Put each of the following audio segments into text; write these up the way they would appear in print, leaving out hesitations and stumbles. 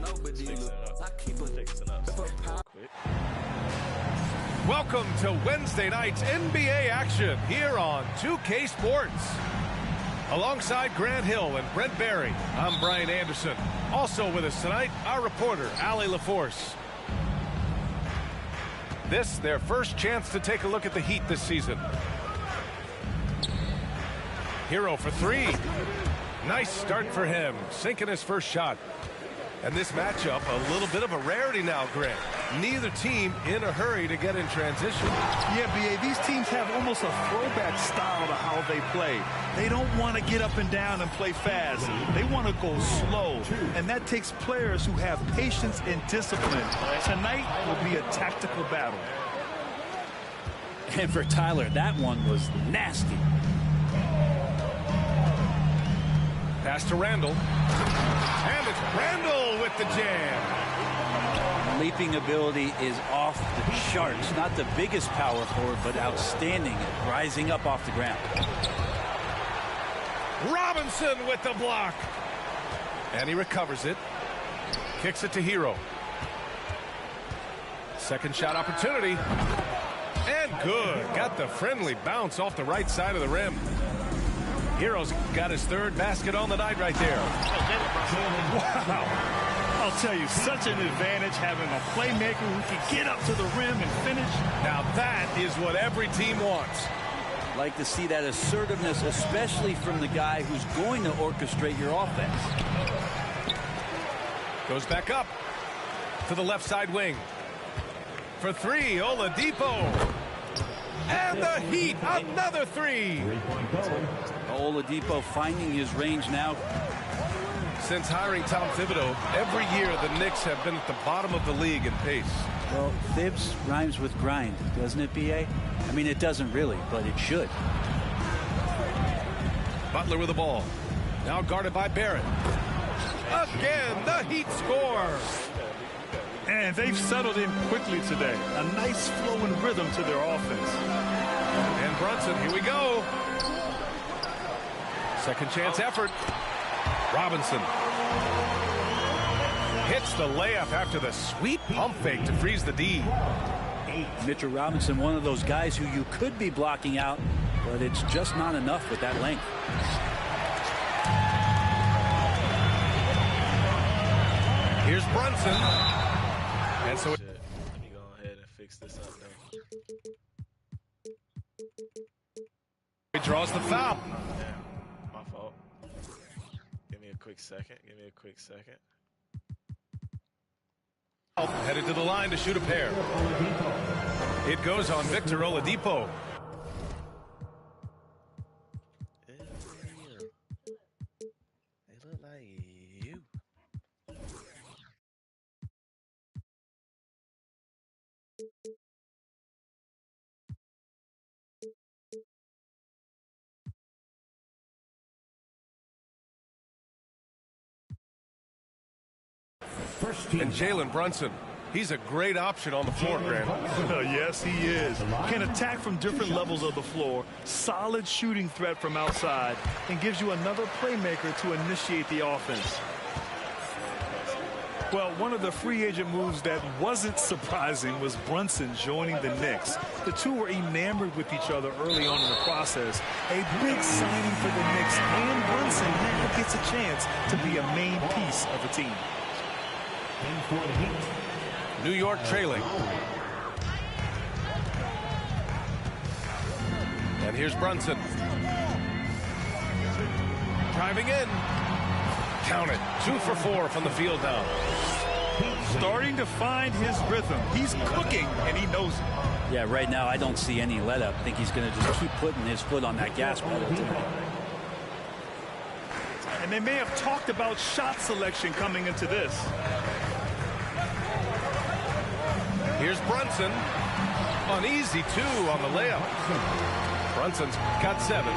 Fixing up. Quick. Welcome to Wednesday night's NBA action here on 2K Sports. Alongside Grant Hill and Brent Barry, I'm Brian Anderson. Also with us tonight, our reporter, Allie LaForce. This, their first chance to take a look at the Heat this season. Hero for three. Nice start for him, sinking his first shot. And this matchup, a little bit of a rarity now, Grant. Neither team in a hurry to get in transition. Yeah, B.A., these teams have almost a throwback style to how they play. They don't want to get up and down and play fast. They want to go slow, and that takes players who have patience and discipline. Tonight will be a tactical battle. And for Tyler, that one was nasty. Pass to Randall. And it's Randall with the jam. Leaping ability is off the charts. Not the biggest power forward, but outstanding at rising up off the ground. Robinson with the block. And he recovers it. Kicks it to Hero. Second shot opportunity. And good. Got the friendly bounce off the right side of the rim. Hero's got his third basket on the night right there. Wow. I'll tell you, such an advantage having a playmaker who can get up to the rim and finish. Now that is what every team wants. Like to see that assertiveness, especially from the guy who's going to orchestrate your offense. Goes back up to the left side wing. For three, Oladipo. And the Heat, another three. Oladipo finding his range now. Since hiring Tom Thibodeau, every year the Knicks have been at the bottom of the league in pace. Well, Thibs rhymes with grind, doesn't it, B.A.? I mean, it doesn't really, but it should. Butler with the ball. Now guarded by Barrett. Again, the Heat score. And they've settled in quickly today. A nice flowing rhythm to their offense. And Brunson, here we go. Second chance effort. Robinson hits the layup after the sweet pump fake to freeze the D. Mitchell Robinson, one of those guys who you could be blocking out, but it's just not enough with that length. Here's Brunson. And so Let me go ahead and fix this up now. he draws the foul. Damn, my fault. Give me a quick second. Headed to the line to shoot a pair. It goes on Victor Oladipo. They look like you. And Jalen Brunson, he's a great option on the floor, Grant. Yes, he is. Can attack from different levels of the floor. Solid shooting threat from outside. And gives you another playmaker to initiate the offense. Well, one of the free agent moves that wasn't surprising was Brunson joining the Knicks. The two were enamored with each other early on in the process. A big signing for the Knicks, and Brunson now gets a chance to be a main piece of the team. New York trailing. And here's Brunson. Driving in. Count it. 2 for 4 from the field now. Starting to find his rhythm. He's cooking, and he knows it. Yeah, right now I don't see any let up. I think he's going to just keep putting his foot on that gas pedal tonight. And they may have talked about shot selection coming into this. Here's Brunson. An easy 2 on the layup. Brunson's got 7.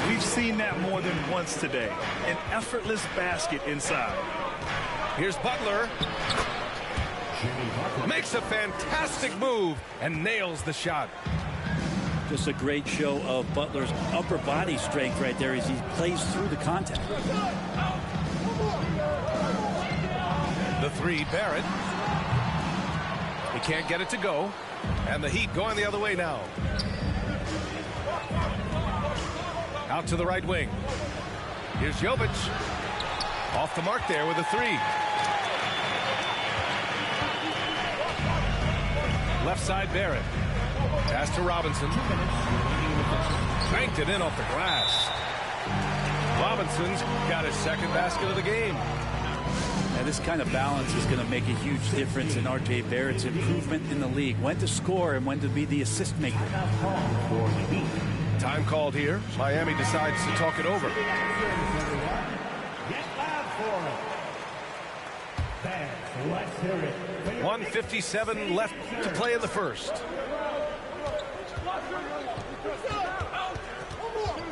We've seen that more than once today. An effortless basket inside. Here's Butler. Makes a fantastic move and nails the shot. Just a great show of Butler's upper body strength right there as he plays through the contact. The three, Barrett. He can't get it to go. And the Heat going the other way now. Out to the right wing. Here's Jovic. Off the mark there with a three. Left side, Barrett. Pass to Robinson. Banked it in off the glass. Robinson's got his second basket of the game. And this kind of balance is going to make a huge difference in R.J. Barrett's improvement in the league. When to score and when to be the assist maker. Time called here. Miami decides to talk it over. 1:57 left to play in the first.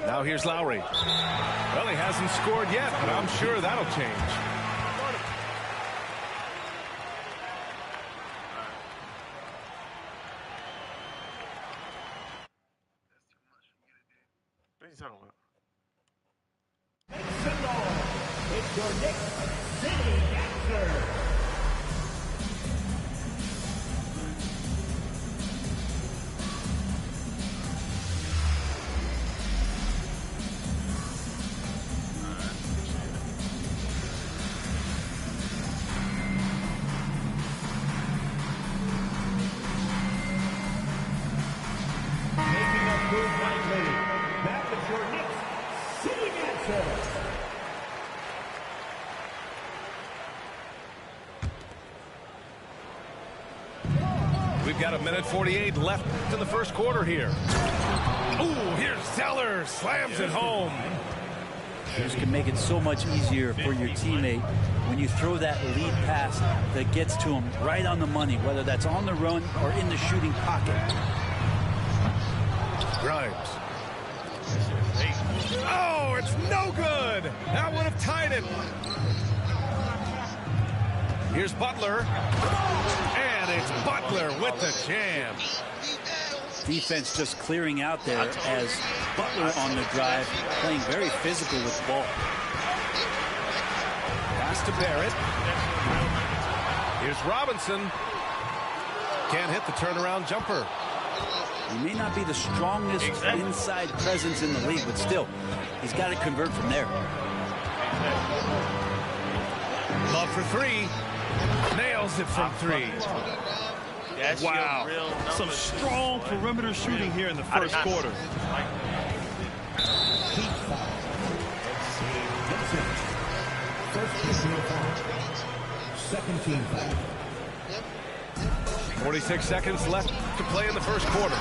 Now here's Lowry. Well, he hasn't scored yet, but I'm sure that'll change. What are you talking about? It's your next city dancer. Making a move lightly. That is your next city dancer. We've got 1:48 left in the first quarter here. Ooh, here's Zeller. Slams it home. This can make it so much easier for your teammate when you throw that lead pass that gets to him right on the money, whether that's on the run or in the shooting pocket. Grimes. Oh, it's no good. That would have tied it. Here's Butler. And it's Butler with the jam. Defense just clearing out there as Butler on the drive, playing very physical with the ball. Pass to Barrett. Here's Robinson. Can't hit the turnaround jumper. He may not be the strongest inside presence in the league, but still, he's got to convert from there. Love for three. Nails it from three. That's Wow. your real numbers. Some strong perimeter shooting here in the first quarter. First team foul. Second team foul. 46 seconds left to play in the first quarter.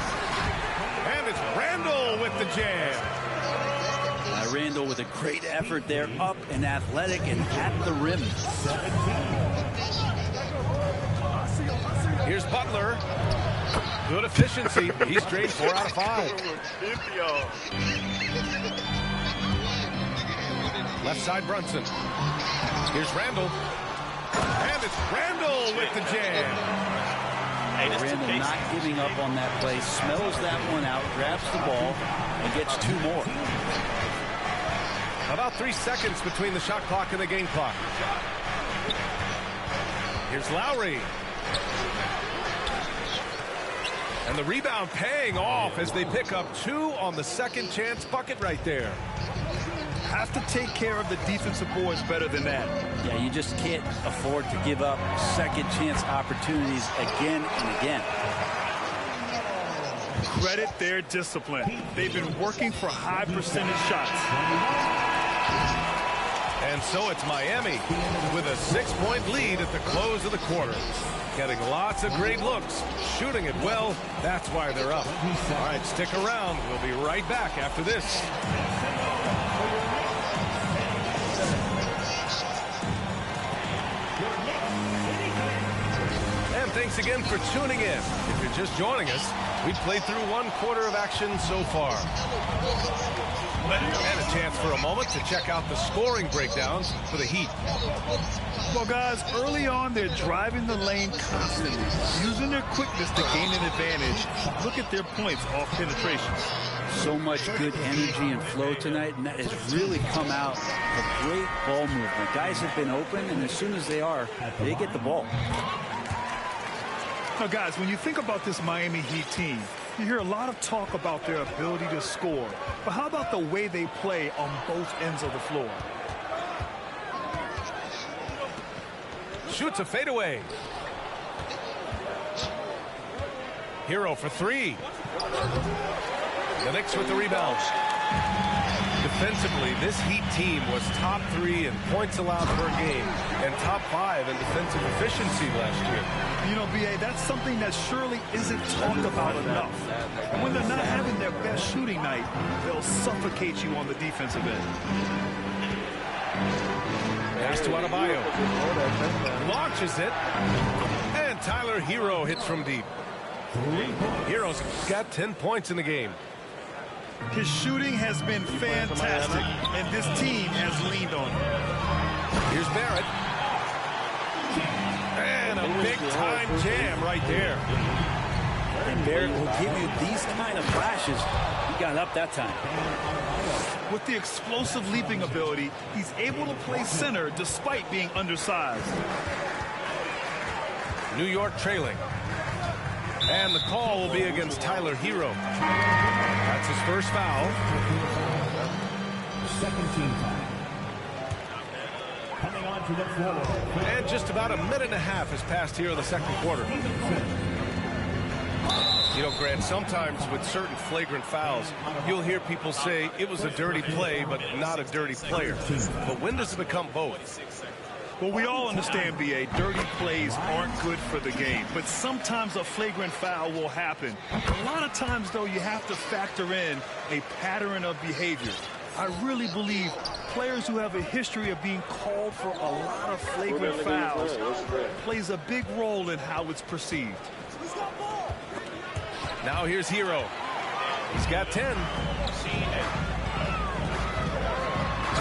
And it's Randall with the jam. Randall with a great effort there, up and athletic and at the rim. Here's Butler. Good efficiency. He's straight 4 out of 5. Left side Brunson. Here's Randall. And it's Randall with the jam. Randall not giving up on that play, smells that one out, grabs the ball, and gets 2 more. About 3 seconds between the shot clock and the game clock. Here's Lowry. And the rebound paying off as they pick up 2 on the second chance bucket right there. Have to take care of the defensive boards better than that. Yeah, you just can't afford to give up second chance opportunities again and again. Credit their discipline. They've been working for high percentage shots. And so it's Miami with a 6-point lead at the close of the quarter. Getting lots of great looks, shooting it well. That's why they're up. All right, stick around. We'll be right back after this. And thanks again for tuning in. If you're just joining us, we've played through 1 quarter of action so far. And a chance for a moment to check out the scoring breakdowns for the Heat. Well, guys, early on, they're driving the lane constantly, using their quickness to gain an advantage. Look at their points off penetrations. So much good energy and flow tonight, and that has really come out of great ball movement. Guys have been open, and as soon as they get the ball. Now, guys, when you think about this Miami Heat team, you hear a lot of talk about their ability to score. But how about the way they play on both ends of the floor? Shoots a fadeaway. Hero for three. The Knicks with the rebound. Defensively, this Heat team was top 3 in points allowed per game and top 5 in defensive efficiency last year. You know, B.A., that's something that surely isn't talked about enough. And when they're not having their best shooting night, they'll suffocate you on the defensive end. Pass to Adebayo. Launches it. And Tyler Hero hits from deep. Hero's got 10 points in the game. His shooting has been fantastic, and this team has leaned on him. Here's Barrett. And a big-time jam right there. And Barrett will give you these kind of flashes. He got up that time. With the explosive leaping ability, he's able to play center despite being undersized. New York trailing. And the call will be against Tyler Hero. That's his first foul. Second team foul. Coming onto the floor. And just about a minute and a half has passed here in the second quarter. You know, Grant, sometimes with certain flagrant fouls, you'll hear people say it was a dirty play, but not a dirty player. But when does it become both? Well, we all understand, B.A., dirty plays aren't good for the game, but sometimes a flagrant foul will happen. A lot of times, though, you have to factor in a pattern of behavior. I really believe players who have a history of being called for a lot of flagrant fouls plays a big role in how it's perceived. Now here's Hero. He's got 10.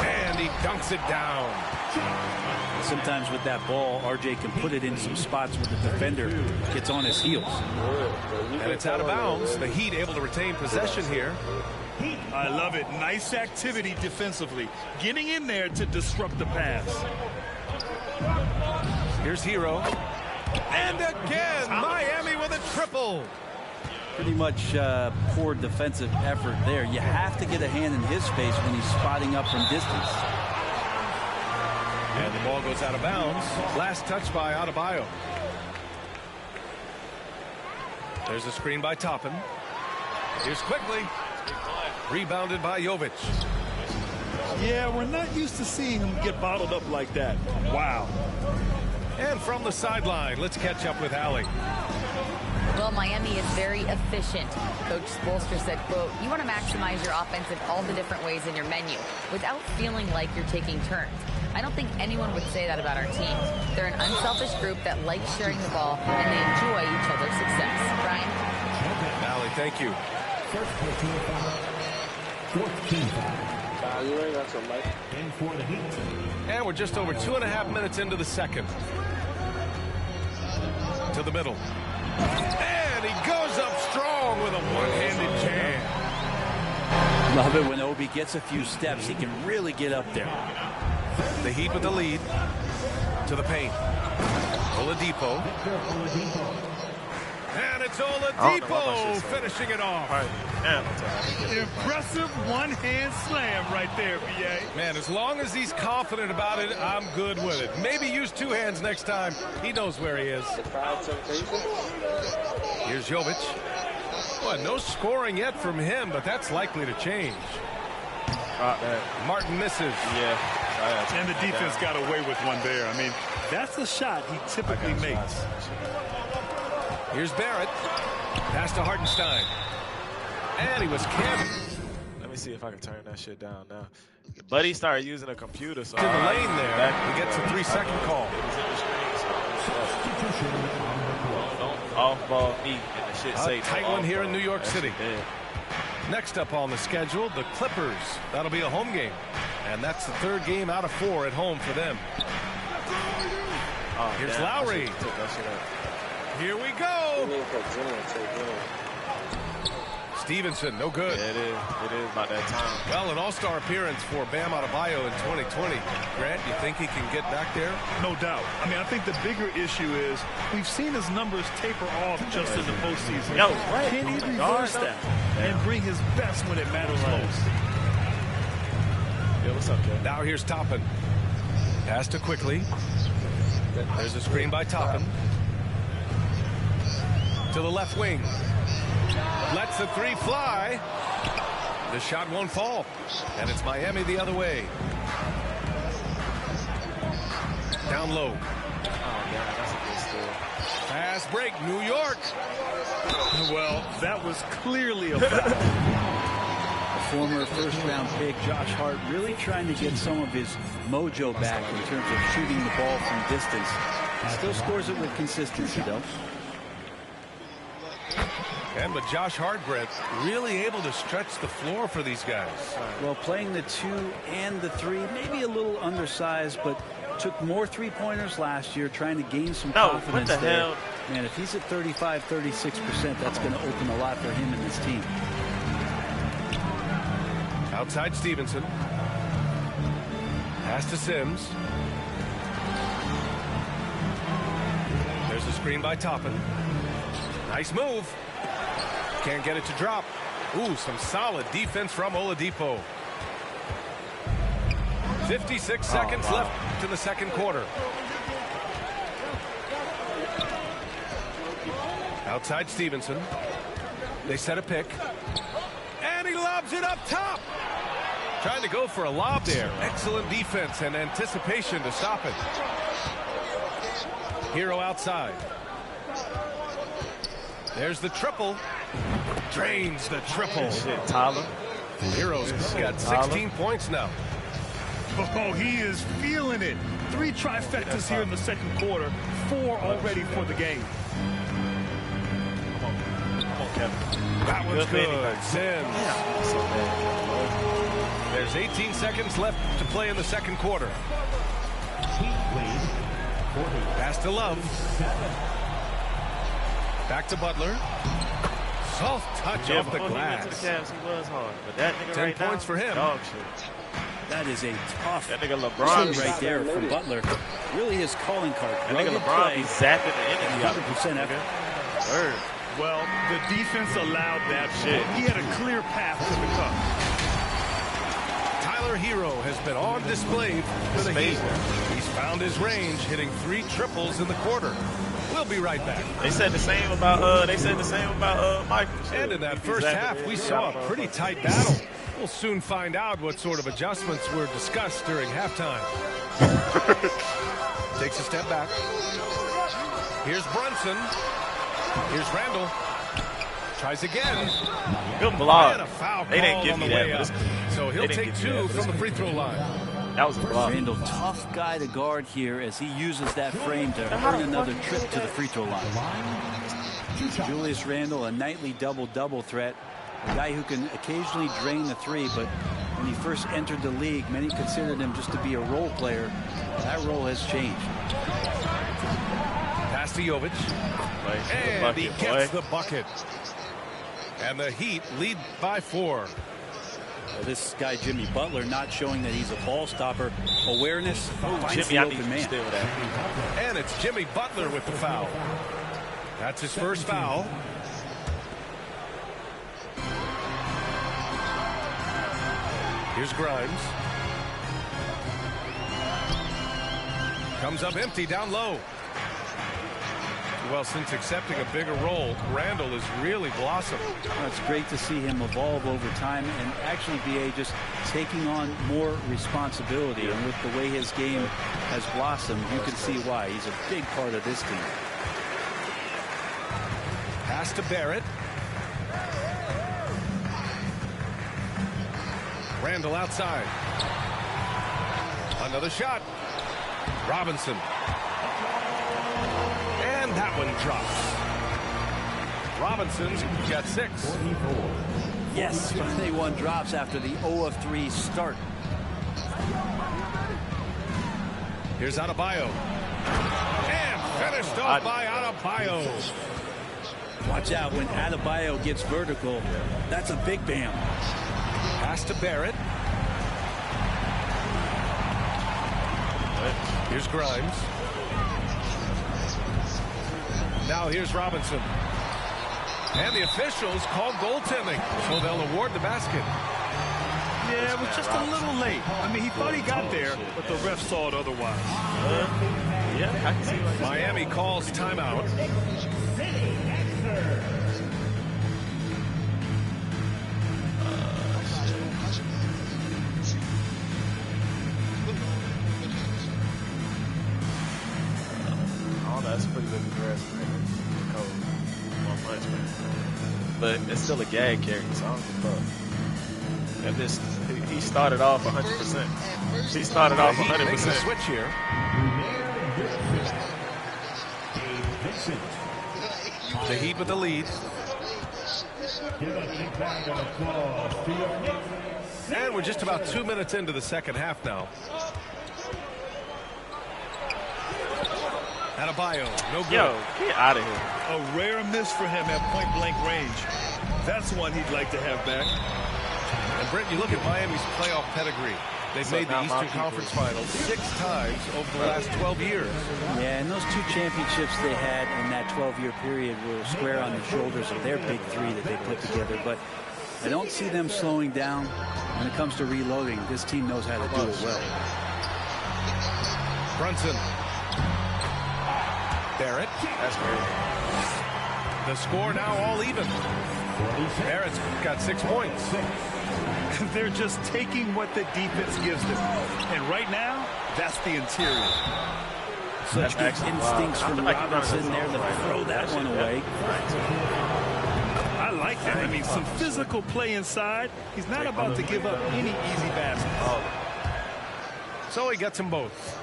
And he dunks it down. Sometimes with that ball, RJ can put it in some spots where the defender gets on his heels. And it's out of bounds. The Heat able to retain possession here. I love it. Nice activity defensively. Getting in there to disrupt the pass. Here's Hero. And again, Miami with a triple. Pretty much poor defensive effort there. You have to get a hand in his face when he's spotting up from distance. And the ball goes out of bounds. Last touch by Adebayo. There's a screen by Toppin. Here's Quickly. Rebounded by Jovic. Yeah, we're not used to seeing him get bottled up like that. Wow. And from the sideline, let's catch up with Allie. Well, Miami is very efficient. Coach Spoelstra said, quote, you want to maximize your offense in all the different ways in your menu without feeling like you're taking turns. I don't think anyone would say that about our team. They're an unselfish group that likes sharing the ball, and they enjoy each other's success. Brian? Allie, thank you. First team foul. Fourth team foul. In for the Heat. And we're just over 2.5 minutes into the second. To the middle. And he goes up strong with a one-handed jam. Love it when Obi gets a few steps. He can really get up there. The Heat with the lead. To the paint. Oladipo. And it's Oladipo finishing it off. Impressive one-hand slam right there, B.A. Man, as long as he's confident about it, I'm good with it. Maybe use two hands next time. He knows where he is. Here's Jovic. Well, no scoring yet from him, but that's likely to change. Martin misses. And the defense got away with one there. I mean, that's a shot he typically makes. Here's Barrett. Pass to Hartenstein. And he was camped. Let me see if I can turn that shit down now. Buddy started using a computer. So to the lane there. He gets a 3-second call. Don't off-ball me and the shit say. A tight one here in New York City. Next up on the schedule, the Clippers. That'll be a home game. And that's the third game out of 4 at home for them. Here's Lowry. Here we go. Stevenson, no good. Yeah, it is. It is about that time. Well, an all-star appearance for Bam Adebayo in 2020. Grant, you think he can get back there? No doubt. I mean, I think the bigger issue is we've seen his numbers taper off just in the postseason. Yo, what? Can he reverse that and bring his best when it matters most? Yeah, what's up, Kevin? Now here's Toppin. Pass to Quickly. There's a screen by Toppin. To the left wing. Lets the three fly. The shot won't fall. And it's Miami the other way. Down low. Oh, yeah, that's a good steal. Fast break, New York. Well, that was clearly a foul. Former first-round pick Josh Hart really trying to get some of his mojo back in terms of shooting the ball from distance. He still scores it with consistency, though. And but Josh Hart, Brett, really able to stretch the floor for these guys. Well, playing the 2 and the 3, maybe a little undersized, but took more three-pointers last year, trying to gain some confidence what the there. hell? Man, if he's at 35, 36%, that's going to open a lot for him and his team. Outside Stevenson. Pass to Sims. There's a screen by Toppin. Nice move. Can't get it to drop. Ooh, some solid defense from Oladipo. 56 seconds left to the second quarter. Outside Stevenson. They set a pick. And he lobs it up top. Trying to go for a lob there. Excellent defense and anticipation to stop it. Hero outside. There's the triple. Drains the triple. Shit, Tyler. Hero's got 16 points now. Oh, he is feeling it. 3 trifectas here in the second quarter. 4 already for the game. Come on, Kevin. That one's good. Sims. Yeah, so bad. There's 18 seconds left to play in the second quarter. Pass to Love. Back to Butler. Soft touch off the Before he went to glass. the Cavs, he was hard. But that nigga 10 right points now, for him. Dog shit. That is a tough That nigga LeBron shot right there from Butler. Really his calling card. That nigga Rugged LeBron, play, he's zapping the energy out of 100% effort. Word. Well, the defense allowed that shit. He had a clear path to the cup. Tyler Hero has been on display for the Heat. He's found his range, hitting 3 triples in the quarter. We'll be right back. They said the same about Michael. And in that first half, we saw a pretty tight battle. We'll soon find out what sort of adjustments were discussed during halftime. Takes a step back. Here's Brunson. Here's Randall. Tries again. Good block. And a foul They didn't called give on me the that, way but out. it's- So he'll they didn't take give me 2 that, but from the it's- free throw line. That was a block. Randall, tough guy to guard here as he uses that frame to earn another trip to the free throw line. Julius Randle, a nightly double-double threat. A guy who can occasionally drain the 3, but when he first entered the league, many considered him just to be a role player. That role has changed. Pass to Jovic. And he gets the bucket. And the Heat lead by 4. Well, this guy, Jimmy Butler, not showing that he's a ball stopper. Awareness, finds Jimmy, the I need open to man. steal that. And it's Jimmy Butler with the foul. That's his first foul. Here's Grimes. Comes up empty down low. Well, since accepting a bigger role, Randall has really blossomed. Well, it's great to see him evolve over time and actually be just taking on more responsibility. And with the way his game has blossomed, you can see why. He's a big part of this team. Pass to Barrett. Randall outside. Another shot. Robinson. And that one drops. Robinson's got 6. Yes, 21 drops after the 0 of 3 start. Here's Adebayo. And finished off by Adebayo. Watch out when Adebayo gets vertical. That's a big bam. Pass to Barrett. Here's Grimes. Now here's Robinson. And the officials call goaltending, so they'll award the basket. Yeah, it was just a little late. I mean, he thought he got there, but the ref saw it otherwise. Yeah, I can see it. Miami calls timeout. Oh, that's pretty good comparison. But it's still a gag carry, so I don't give a fuck. And this, he started off 100%. He started off 100%. Makes a switch here. The Heat with the lead. And we're just about 2 minutes into the second half now. Adebayo, no good. Yo, get out of here. A rare miss for him at point-blank range. That's one he'd like to have back. And Brent, you look at Miami's playoff pedigree. They've made the Eastern Conference Finals 6 times over the last 12 years. Yeah, and those 2 championships they had in that 12-year period were square on the shoulders of their big 3 that they put together. But I don't see them slowing down when it comes to reloading. This team knows how to do it well. Brunson. Barrett. That's great. The score now all even. Barrett's got 6 points. They're just taking what the defense gives them. And right now, that's the interior. Such good instincts from Robinson there to throw that one away. I like that. I mean, some physical play inside. He's not about to give up any easy baskets. So he gets them both.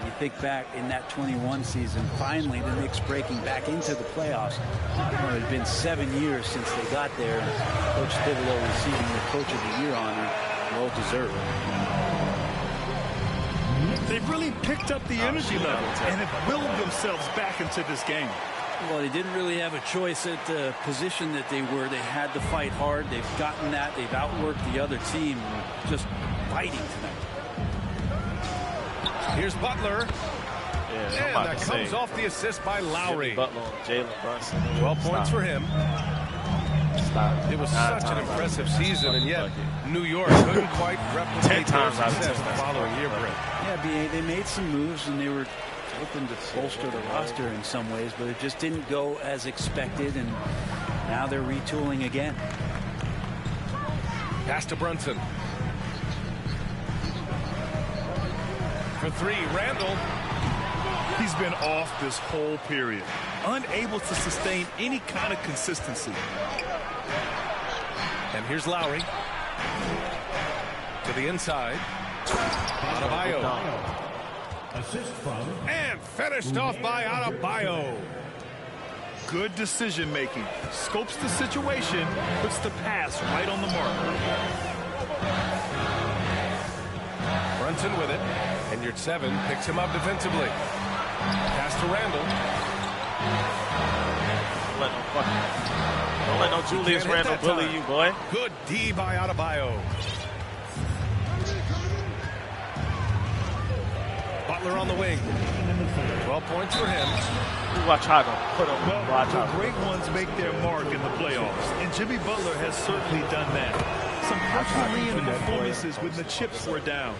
You think back in that 21 season, finally the Knicks breaking back into the playoffs. It had been 7 years since they got there. Coach Thibodeau receiving the Coach of the Year honor, well deserved. They've really picked up the energy level and have willed themselves back into this game. Well, they didn't really have a choice at the position that they were. They had to fight hard. They've gotten that. They've outworked the other team. Just fighting tonight. Here's Butler. Yeah, and that comes off the assist by Lowry. Butler on Jalen Brunson. 12 points for him. Stop. It was such an impressive season, and yet New York couldn't quite replicate their success the following year, Brent. Yeah, BA, they made some moves, and they were hoping to bolster the roster in some ways, but it just didn't go as expected, and now they're retooling again. Pass to Brunson. For 3, Randall. He's been off this whole period, unable to sustain any kind of consistency. And here's Lowry. To the inside. Adebayo. Assist from. And finished off by Adebayo. Good decision making. Scopes the situation, puts the pass right on the mark. Brunson with it. And your 7 picks him up defensively. Pass to Randall. Don't let no Julius Randle bully you, boy. Good D by Adebayo. Butler on the wing. 12 points for him. Watch how to put him. Well, the great ones make their mark in the playoffs, and Jimmy Butler has certainly done that. Some Herculean performances when the chips were down.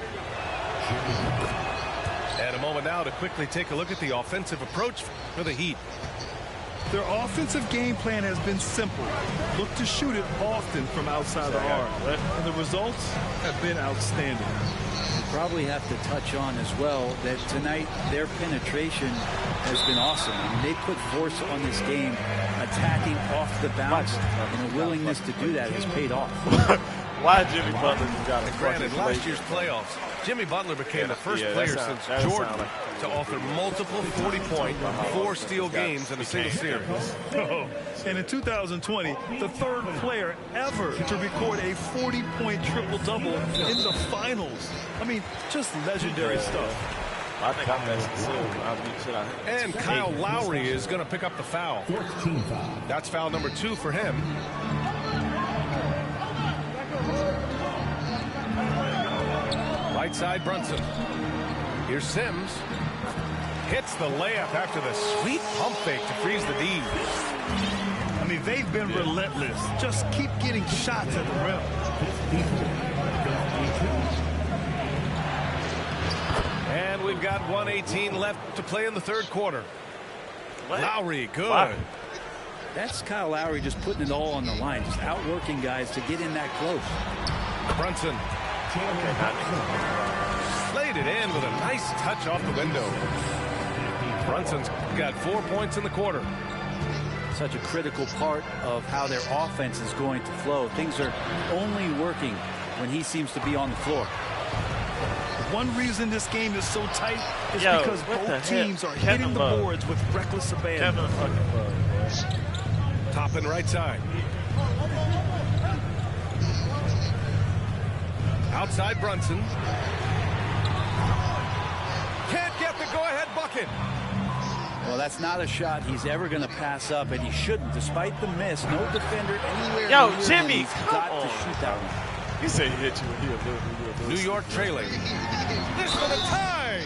And a moment now to quickly take a look at the offensive approach for the Heat. Their offensive game plan has been simple. Look to shoot it often from outside the arc. And the results have been outstanding. You probably have to touch on as well that tonight their penetration has been awesome. I mean, they put force on this game, attacking off the bounce, and a willingness to do that has paid off. Why Jimmy Butler got a Granted, last year's playoffs, Jimmy Butler became the first player since Jordan to author multiple 40-point, 4-steal games in a single series. And in 2020, the 3rd player ever to record a 40-point triple-double in the finals. I mean, just legendary stuff. I think I'm best concealed. I'll beat shit out of him. And Kyle Lowry is going to pick up the foul. That's foul number 2 for him. Right side, Brunson. Here's Sims. Hits the layup after the sweet pump fake to freeze the D. I mean, they've been relentless. Just keep getting shots at the rim. And we've got 1:18 left to play in the third quarter. What? Lowry, good. Wow. That's Kyle Lowry just putting it all on the line, just outworking guys to get in that close. Brunson. Slayed it in with a nice touch off the window. Brunson's got 4 points in the quarter. Such a critical part of how their offense is going to flow. Things are only working when he seems to be on the floor. One reason this game is so tight is Yo, because what both the teams hell? are Kevin hitting the Love. boards with reckless abandon. Kevin fucking Love, boy. Top and right side. Outside Brunson. Can't get the go-ahead bucket. Well, that's not a shot he's ever going to pass up, and he shouldn't. Despite the miss, no defender anywhere Yo, near Jimmy, him. He's got come to on. shoot that one. He said he hit you and he'll do it. New York trailing. This for the tie.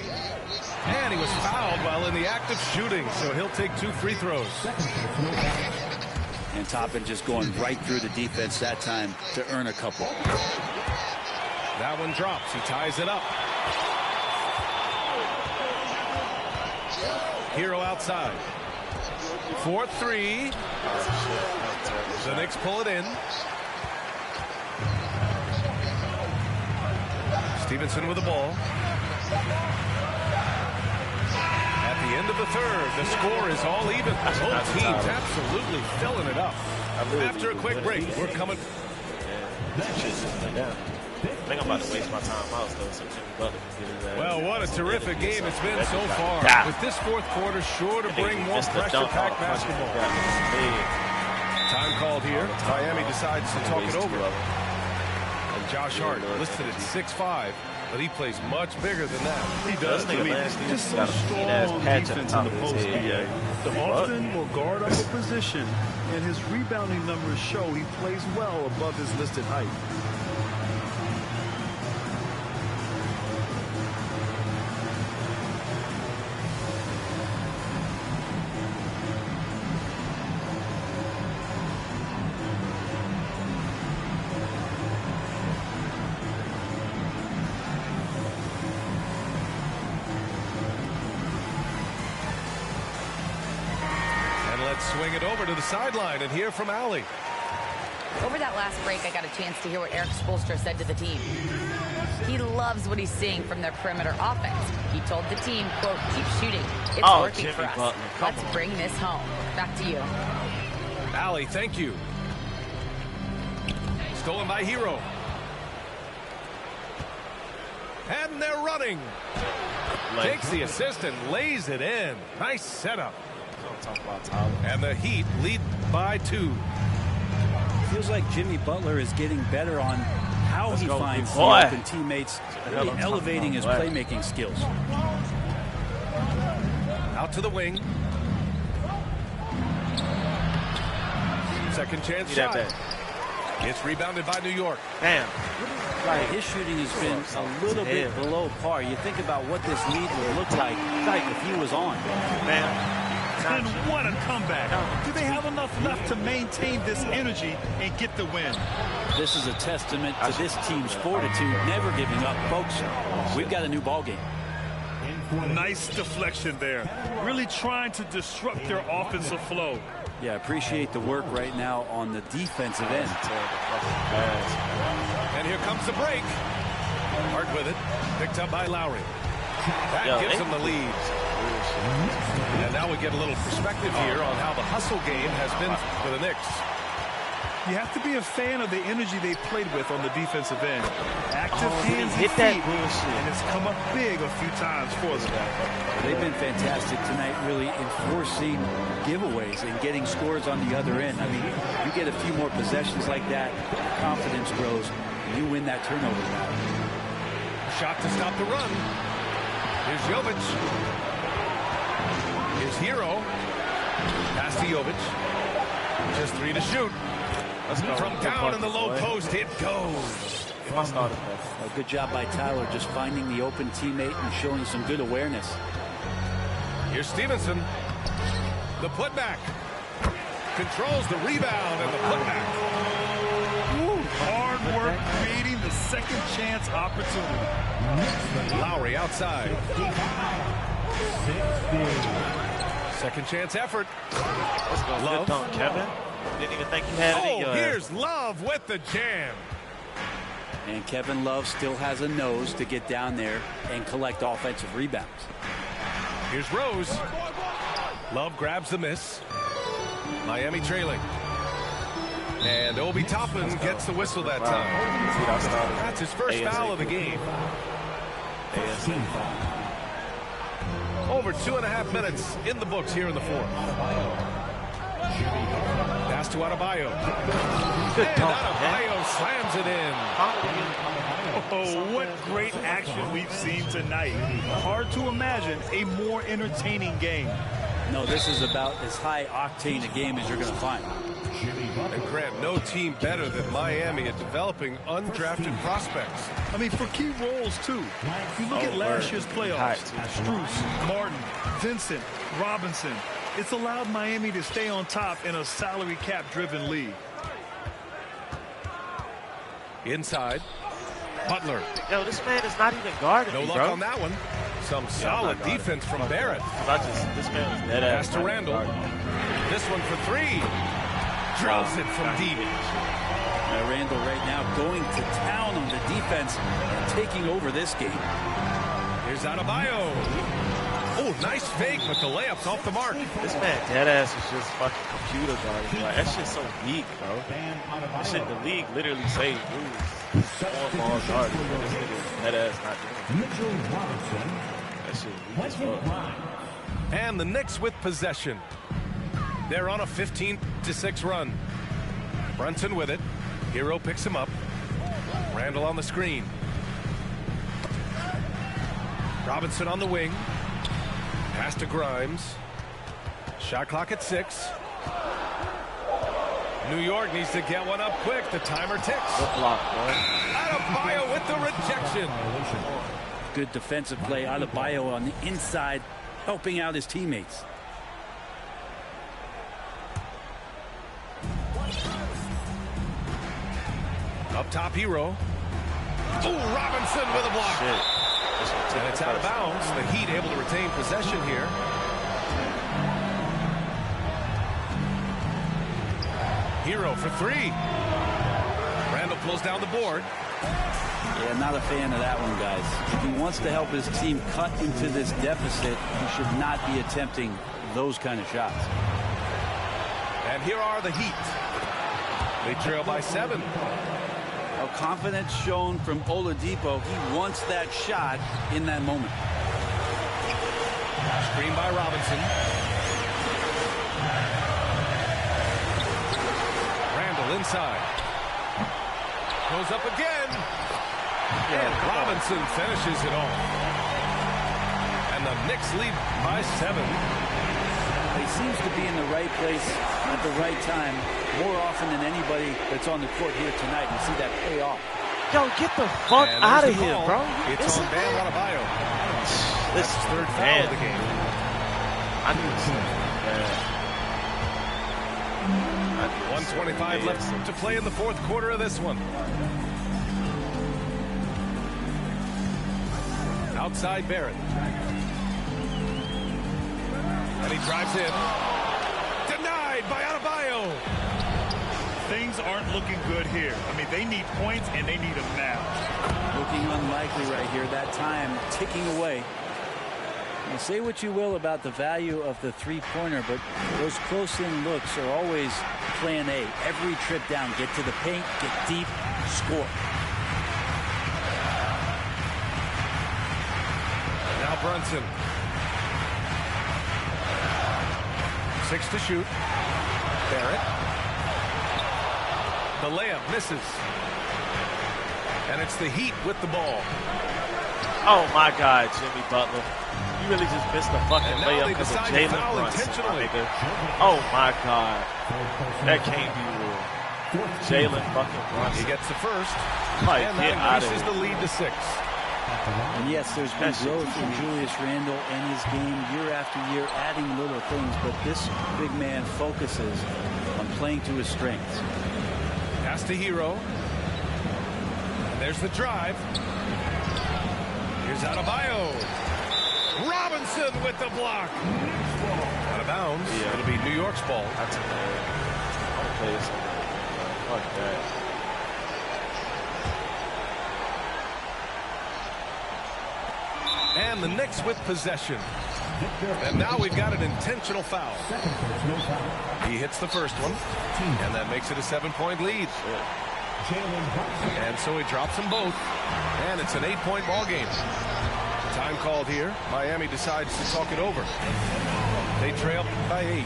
And he was fouled while in the act of shooting, so he'll take 2 free throws. And Toppin just going right through the defense that time to earn a couple. That one drops. He ties it up. Hero outside. 4-3. The Knicks pull it in. Stevenson with the ball. At the end of the third, the score is all even. Both teams absolutely filling it up. After a quick break, we're coming. I think I'm about to waste my time out, though, so Jimmy Butler can get his ass. Well, what a terrific game it's been so far. Yeah. With this fourth quarter sure to bring more pressure-packed basketball. Time called here. Miami decides to talk it over. And Josh Hart listed at 6'5", but he plays much bigger than that. He does. I mean, just so strong on defense in the post. The often will guard up a position, and his rebounding numbers show he plays well above his listed height. Swing it over to the sideline and hear from Allie. Over that last break, I got a chance to hear what Erik Spoelstra said to the team. He loves what he's seeing from their perimeter offense. He told the team, quote, keep shooting. It's working Jimmy for us. Butler, Let's bring this home. Back to you. Allie, thank you. Stolen by Hero. And they're running. Takes the assist and lays it in. Nice setup. And the Heat lead by 2. Feels like Jimmy Butler is getting better on how he finds the boy. open teammates, really elevating his playmaking skills. Out to the wing. Second chance shot. It's rebounded by New York. Damn. Right, his shooting has been a little bit below par. You think about what this lead would look like if he was on. Man. And what a comeback. Do they have enough left to maintain this energy and get the win? This is a testament to this team's fortitude, never giving up. Folks, we've got a new ball game. Nice deflection there. Really trying to disrupt their offensive flow. Yeah, appreciate the work right now on the defensive end. And here comes the break. Hart with it. Picked up by Lowry. That gives them the lead. And now we get a little perspective here on how the hustle game has been for the Knicks. You have to be a fan of the energy they played with on the defensive end. Active hands and hit that feet, bullshit. and it's come up big a few times for them. They've been fantastic tonight, really enforcing giveaways and getting scores on the other end. I mean, you get a few more possessions like that, confidence grows, and you win that turnover battle. Shot to stop the run. Here's Jovic. Here's Hero. Pass to Jovic. Just 3 to shoot. From down in the low post, it goes. A good job by Tyler just finding the open teammate and showing some good awareness. Here's Stevenson. The putback. Controls the rebound and the putback. Hard work creating the second chance opportunity. Lowry outside. 60. Second chance effort. Let's go. Love. Good dunk, Kevin. Didn't even think you had it in your Here's Love with the jam. And Kevin Love still has a nose to get down there and collect offensive rebounds. Here's Rose. Love grabs the miss. Miami trailing. And Obi Toppin gets the whistle that time. That's his first foul of the game. Over 2.5 minutes in the books here in the fourth. Pass to Adebayo. And Adebayo slams it in. Oh, what great action we've seen tonight. Hard to imagine a more entertaining game. No, this is about as high octane a game as you're going to find. And Grant, no team better than Miami at developing undrafted prospects. I mean, for key roles, too. If you look at last year's playoffs, Strus, Martin, Vincent, Robinson, it's allowed Miami to stay on top in a salary cap-driven league. Inside. Butler. Yo, this man is not even guarding No me, luck bro. on that one. Some solid defense from Barrett. This man is dead ass. Pass to Randall. This one for 3. Drills it from deep. Randall right now going to town on the defense and taking over this game. Here's Adebayo. Oh, nice fake, but the layup's off the mark. This man dead ass is just fucking computer guarding. Like, that shit's so weak, bro. That shit, the league literally say rules. One ball guarding. This nigga dead ass not doing it. That shit weak as fuck. And the Knicks with possession. They're on a 15-6 run. Brunson with it. Hero picks him up. Randall on the screen. Robinson on the wing. Pass to Grimes. Shot clock at 6. New York needs to get one up quick. The timer ticks. Good block, boy. Adebayo with the rejection. Good defensive play. Adebayo on the inside, helping out his teammates. Up top, Hero. Oh, Robinson with a block. Shit. And it's out of bounds. The Heat able to retain possession here. Hero for 3. Randall pulls down the board. Yeah, not a fan of that one, guys. If he wants to help his team cut into this deficit, he should not be attempting those kind of shots. And here are the Heat. They trail by 7. Confidence shown from Oladipo. He wants that shot in that moment. Screen by Robinson. Randall inside. Goes up again. And Robinson finishes it off. And the Knicks lead by 7. He seems to be in the right place at the right time more often than anybody that's on the court here tonight. You see that pay off. Yo, get the fuck out of here, bro. It's on Bam Adebayo. This is third foul of the game. I need to see that. 1:25 left to play in the fourth quarter of this one. Outside Barrett. And he drives in. Denied by Adebayo. Things aren't looking good here. I mean, they need points, and they need them now. Looking unlikely right here. That time ticking away. Now, say what you will about the value of the three-pointer, but those close-in looks are always plan A. Every trip down, get to the paint, get deep, score. Now Brunson. 6 to shoot. Barrett. The layup misses. And it's the Heat with the ball. Oh my God, Jimmy Butler. You really just missed the fucking layup because of Jalen Brunson, my nigga. Oh my God. That can't be real. Jalen fucking Brunson. He gets the first. Like, And get that out of increases here. the lead to 6. And yes, there's been growth in Julius Randle and his game year after year, adding little things, but this big man focuses on playing to his strengths. Pass to Hero. And there's the drive. Here's Adebayo. Robinson with the block. Out of bounds. Yeah. It'll be New York's ball. That's a I'll play this one. Fuck that. And the Knicks with possession. And now we've got an intentional foul. He hits the first one. And that makes it a 7-point lead. And so he drops them both. And it's an 8-point ball game. Time called here. Miami decides to talk it over. They trail by 8.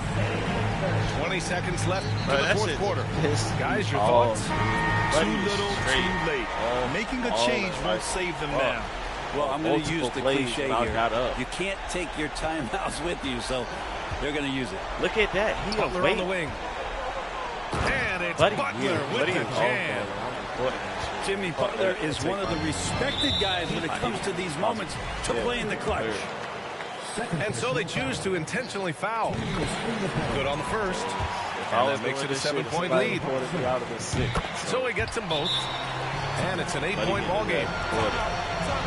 20 seconds left to the fourth quarter. Guys, your thoughts? Too little, too late. Making a change won't save them now. Well, I'm going to use the cliche here. Got up. You can't take your timeouts with you, so they're going to use it. Look at that. He Butler on the wing. And it's Butler with the jam. Jimmy Butler is one of the respected guys when it comes to these moments to play in the clutch. And so they choose to intentionally foul. Good on the first. And that makes it a 7-point lead. So he gets them both. And it's an 8-point ball game.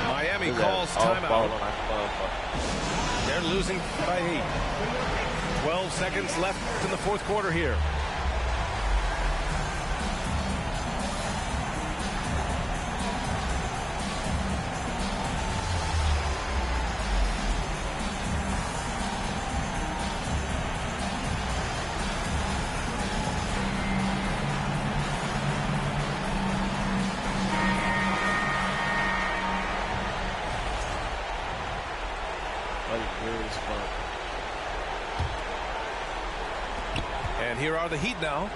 Miami calls timeout. They're losing by 8. 12 seconds left in the fourth quarter here. And here are the Heat now.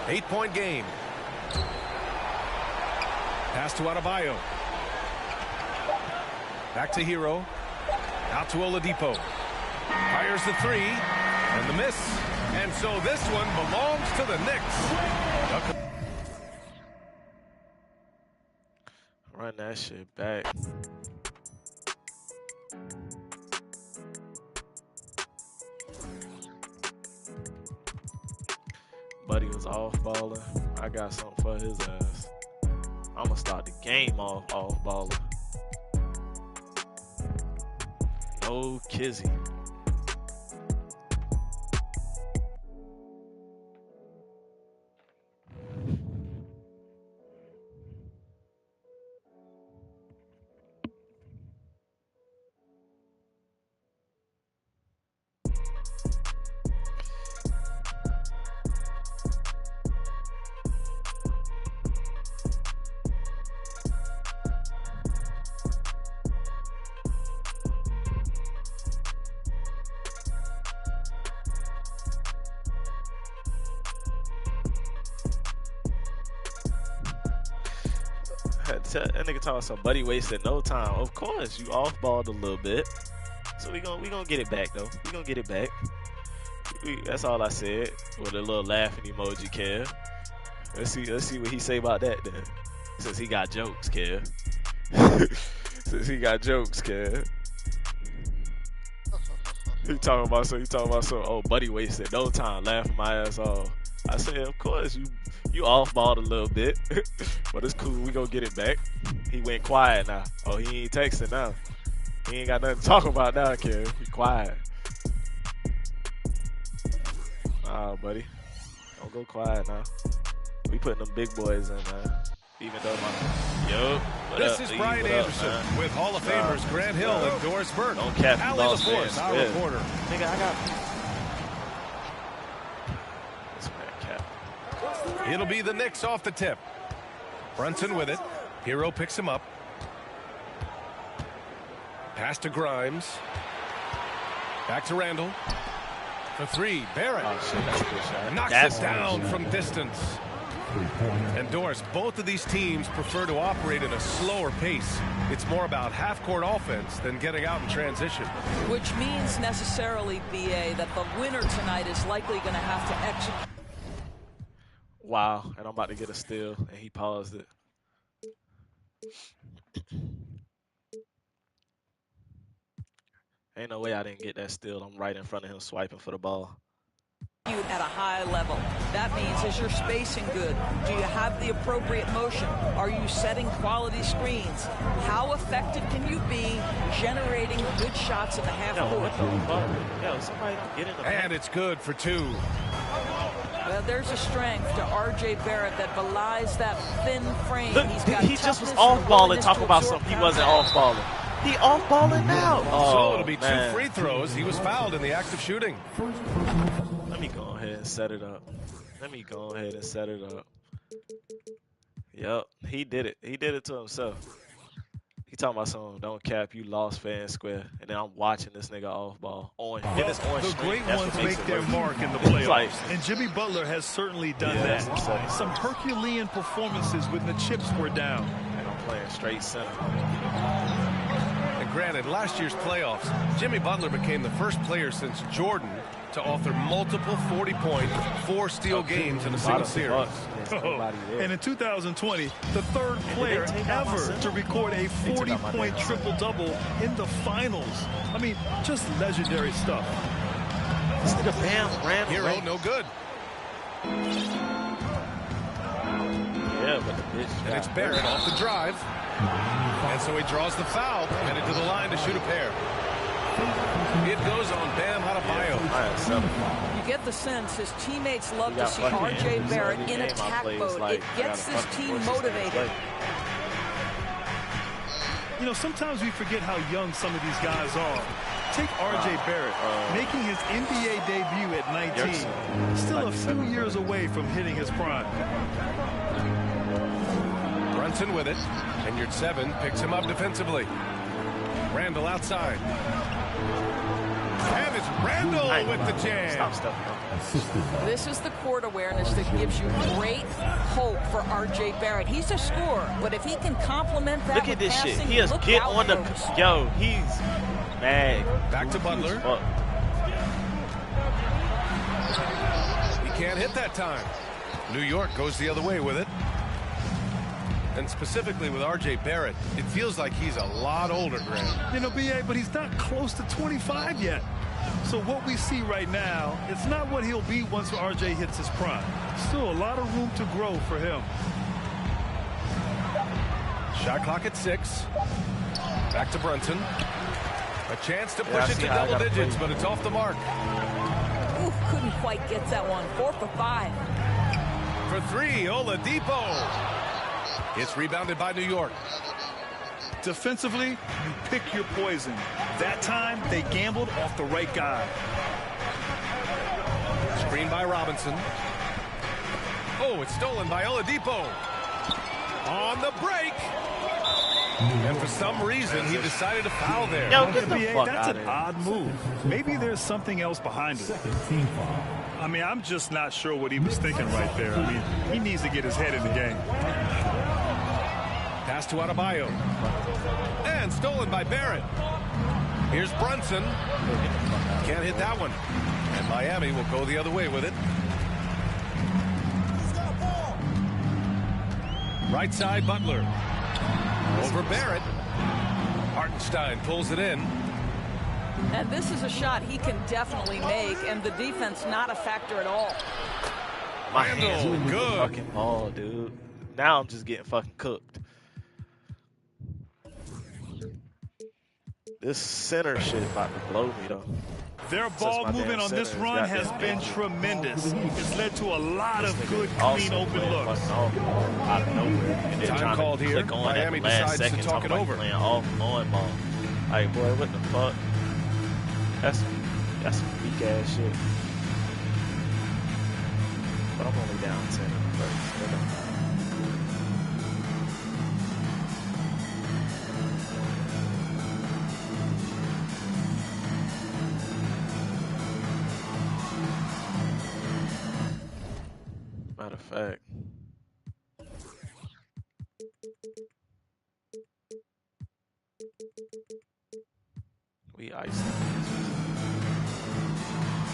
8-point game. Pass to Adebayo. Back to Hero. Out to Oladipo. Fires the 3. And the miss. And so this one belongs to the Knicks. Run that shit back. Buddy was off balling. I got something for his ass. I'm gonna start the game off balling. No Kizzy. That nigga talking some Buddy wasted no time. Of course, you off-balled a little bit. So we gonna get it back though. We gonna get it back. That's all I said with a little laughing emoji, Kev. Let's see what he say about that then. Since he got jokes, Kev. Since he got jokes, Kev. He talking about so. Oh, Buddy wasted no time, laughing my ass off. I said, of course you off-balled a little bit, but it's cool. We gonna get it back. He went quiet now. Oh, he ain't texting now. He ain't got nothing to talk about now, Kev. He quiet. Nah, buddy. Don't go quiet now. We putting them big boys in, man. Even though This is Brian Anderson with Hall of Famers Grant Hill and Doris Burke. Don't cap Allie Lost LaForce, fans. our Yeah. reporter. Nigga, I got this man cap. It'll be the Knicks off the tip. Brunson with it. Hero picks him up. Pass to Grimes. Back to Randall. For 3, Barrett. Oh shit, that's a good shot. Knocks That's it down good. from distance. And Doris, both of these teams prefer to operate at a slower pace. It's more about half-court offense than getting out in transition. Which means necessarily, BA, that the winner tonight is likely going to have to execute. Wow, and I'm about to get a steal, and he paused it. Ain't no way I didn't get that steal. I'm right in front of him swiping for the ball. At a high level. That means, is your spacing good? Do you have the appropriate motion? Are you setting quality screens? How effective can you be generating good shots in the half court? Yo, somebody don't get in the And it's good for 2. Well, there's a strength to R.J. Barrett that belies that thin frame. Look, He's got he just was toughness and off-balling, willingness talking to about absorb something he wasn't contact. off-balling. He off-balling now. So it'll be man. 2 free throws. He was fouled in the act of shooting. Let me go ahead and set it up. Yep, he did it. He did it to himself. He talking about something, don't cap, you lost fan square. And then I'm watching this nigga off ball. The great ones make their mark in the playoffs. And Jimmy Butler has certainly done that. Some Herculean performances when the chips were down. And I'm playing straight center. And granted, last year's playoffs, Jimmy Butler became the first player since Jordan to author multiple 40-point, 4-steal games in a single series. And in 2020, the third player ever to record a 40-point triple-double in the finals. I mean, just legendary stuff. This nigga Bam ran Hero, away. no good. Yeah, but the bitch. And it's Barrett off the drive. And so he draws the foul, headed to the line to shoot a pair. It goes on Bam Adebayo. You get the sense his teammates love to see R.J. Barrett in attack mode. It gets this team motivated. You know, sometimes we forget how young some of these guys are. Take R.J. Barrett, making his NBA debut at 19. Still a few years away from hitting his prime. Brunson with it. Vineyard 7 picks him up defensively. Randall outside. And it's Randall with the jam. This is the court awareness that gives you great hope for R.J. Barrett. He's a scorer, but if he can complement that look at this passing, shit. He is get on the. Yo, he's mad. Back to Butler. He can't hit that time. New York goes the other way with it. And specifically with R.J. Barrett, it feels like he's a lot older, Grant. You know, B.A., but he's not close to 25 yet. So what we see right now, it's not what he'll be once R.J. hits his prime. Still a lot of room to grow for him. Shot clock at 6. Back to Brunson. A chance to push it to double digits, but it's off the mark. Ooh, couldn't quite get that one. 4 for 5. For 3, Oladipo. It's rebounded by New York. Defensively, you pick your poison. That time, they gambled off the right guy. Screen by Robinson. Oh, it's stolen by Oladipo. On the break. And for some reason, he decided to foul there. Yo, get the fuck That's out an of odd move. Maybe there's something else behind it. I mean, I'm just not sure what he was thinking right there. I mean, he needs to get his head in the game. Pass to Adebayo. And stolen by Barrett. Here's Brunson. Can't hit that one. And Miami will go the other way with it. Right side, Butler. Over Barrett. Hartenstein pulls it in. And this is a shot he can definitely make, and the defense not a factor at all. My hands Randall, with the good. fucking ball, dude. Now I'm just getting fucking cooked. This center shit about to blow me, though. Their ball movement on this run has been tremendous. It's led to a lot of good, clean, open looks. Out of nowhere. And they're Time trying called to here. click on Miami at the last decides to second, talk talking it about over. playing off on ball. Like, boy, what the fuck? That's some weak ass shit. But I'm only down 10 first. Matter of fact, ice.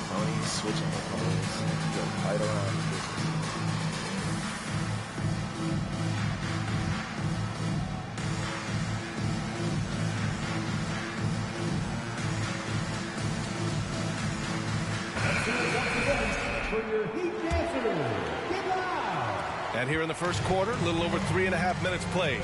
Tony switching the colors. Go right around the business. And here in the first quarter, a little over 3.5 minutes played.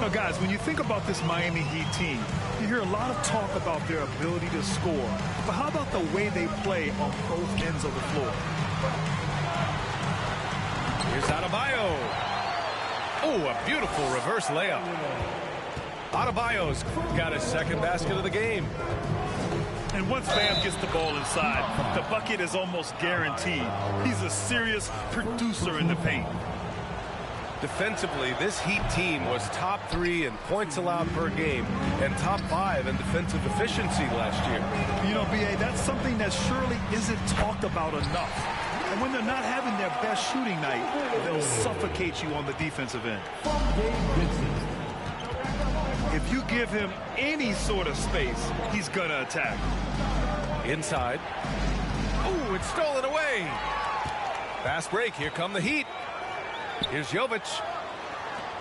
Now, guys, when you think about this Miami Heat team, you hear a lot of talk about their ability to score. But how about the way they play on both ends of the floor? Here's Adebayo. Oh, a beautiful reverse layup. Adebayo's got his second basket of the game. And once Bam gets the ball inside, the bucket is almost guaranteed. He's a serious producer in the paint. Defensively, this Heat team was top 3 in points allowed per game and top 5 in defensive efficiency last year. You know, B.A., that's something that surely isn't talked about enough. And when they're not having their best shooting night, they'll suffocate you on the defensive end. If you give him any sort of space, he's going to attack. Inside. Ooh, it's stolen away. Fast break. Here come the Heat. Here's Jovic.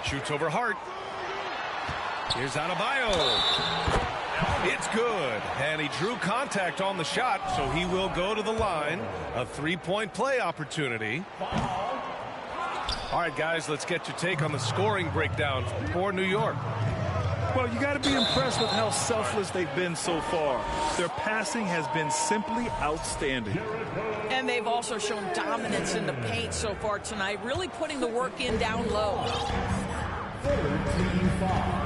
Shoots over Hart. Here's Adebayo. It's good. And he drew contact on the shot, so he will go to the line. A three-point play opportunity. All right, guys, let's get your take on the scoring breakdown for New York. Well, you got to be impressed with how selfless they've been so far. Their passing has been simply outstanding. And they've also shown dominance in the paint so far tonight, really putting the work in down low.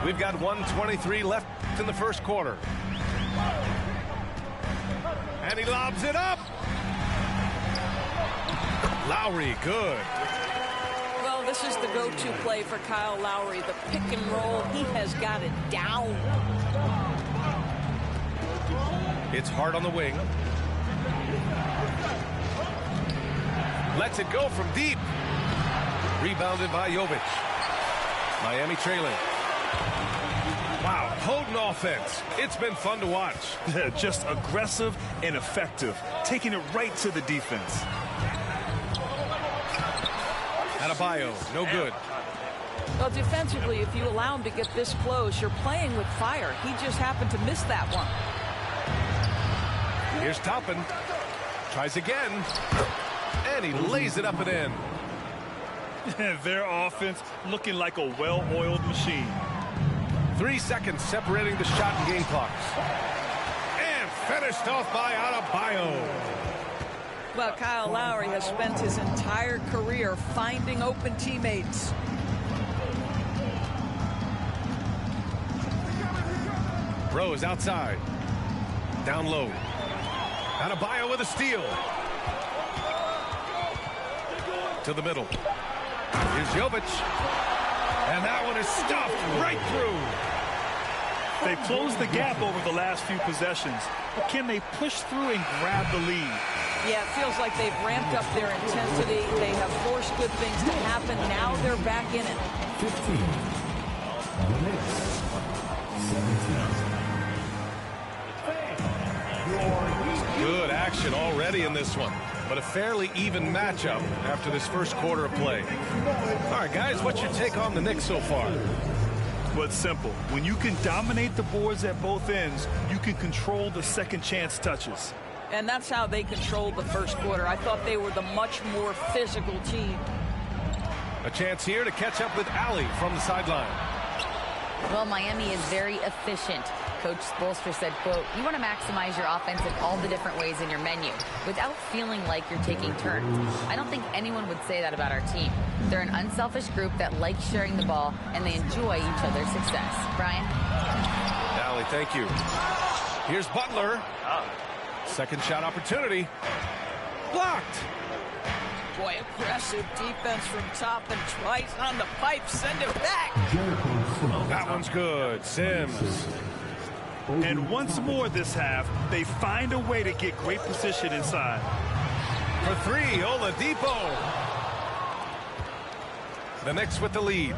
We've got 1:23 left in the first quarter. And he lobs it up. Lowry, good. Well, this is the go-to play for Kyle Lowry. The pick and roll, he has got it down. It's Hart on the wing. Lets it go from deep. Rebounded by Jovic. Miami trailing. Wow, potent offense. It's been fun to watch. Just aggressive and effective, taking it right to the defense. Adebayo, no good. Well, defensively, if you allow him to get this close, you're playing with fire. He just happened to miss that one. Here's Toppin. Tries again. And he lays it up and in. Their offense looking like a well-oiled machine. 3 seconds separating the shot and game clocks. And finished off by Adebayo. Well, Kyle Lowry has spent his entire career finding open teammates. Rose outside. Down low. Adebayo with a steal. To the middle. Here's Jovic. And that one is stuffed right through. They've closed the gap over the last few possessions. But can they push through and grab the lead? Yeah, it feels like they've ramped up their intensity. They have forced good things to happen. Now they're back in it. 15. The Knicks. 17. Good action already in this one. But a fairly even matchup after this first quarter of play. All right, guys, what's your take on the Knicks so far? Well, it's simple. When you can dominate the boards at both ends, you can control the second chance touches. And that's how they controlled the first quarter. I thought they were the much more physical team. A chance here to catch up with Allie from the sideline. Well, Miami is very efficient. Coach Spoelstra said, quote, you want to maximize your offense in all the different ways in your menu without feeling like you're taking turns. I don't think anyone would say that about our team. They're an unselfish group that likes sharing the ball, and they enjoy each other's success. Brian? Allie, thank you. Here's Butler. Second shot opportunity. Blocked. Boy, aggressive defense from Toppin twice on the pipe. Send it back. That one's good. Sims. And once more this half, they find a way to get great position inside. For three, Oladipo. The Knicks with the lead.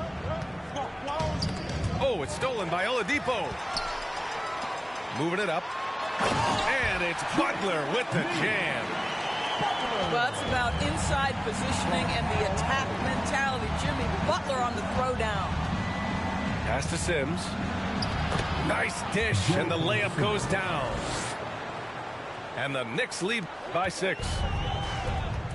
Oh, it's stolen by Oladipo. Moving it up. And it's Butler with the jam. Well, it's about inside positioning and the attack mentality. Jimmy Butler on the throwdown. Pass to Sims. Nice dish, and the layup goes down. And the Knicks lead by 6.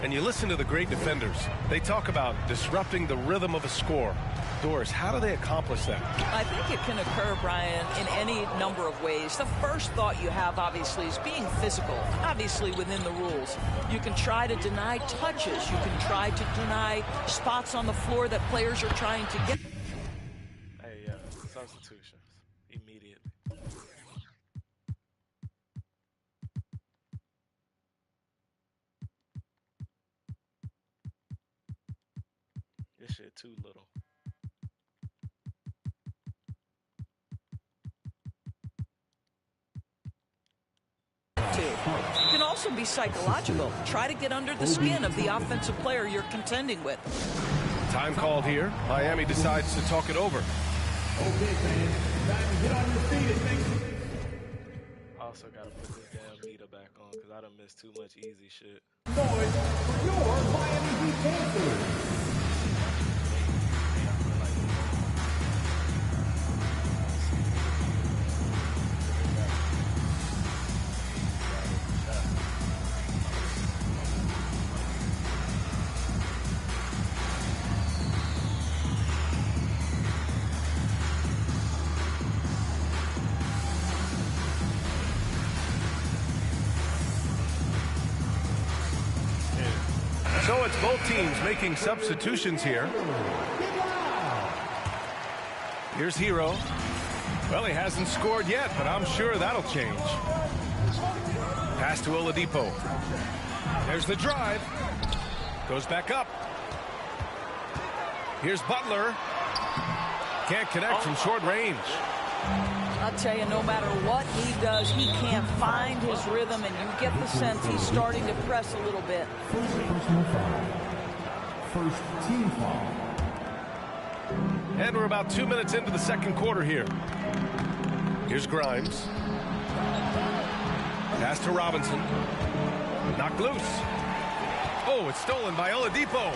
And you listen to the great defenders. They talk about disrupting the rhythm of a score. Doris, how do they accomplish that? I think it can occur, Brian, in any number of ways. The first thought you have, obviously, is being physical, obviously within the rules. You can try to deny touches. You can try to deny spots on the floor that players are trying to get. Hey, substitutions immediately. This shit too little. It can also be psychological. Try to get under the skin of the offensive player you're contending with. Time called here. Miami decides to talk it over. Okay, fans. Time to get on your feet and make some... I also gotta put this damn meter back on because I done missed too much easy shit. noise for your Miami Heat Panthers. So it's both teams making substitutions here. Here's Hero. Well, he hasn't scored yet, but I'm sure that'll change. Pass to Oladipo. There's the drive. Goes back up. Here's Butler. Can't connect from short range. I'll tell you, no matter what he does, he can't find his rhythm, and you get the sense he's starting to press a little bit. First team foul. And we're about 2 minutes into the second quarter here. Here's Grimes. Pass to Robinson. Knocked loose. Oh, it's stolen by Oladipo.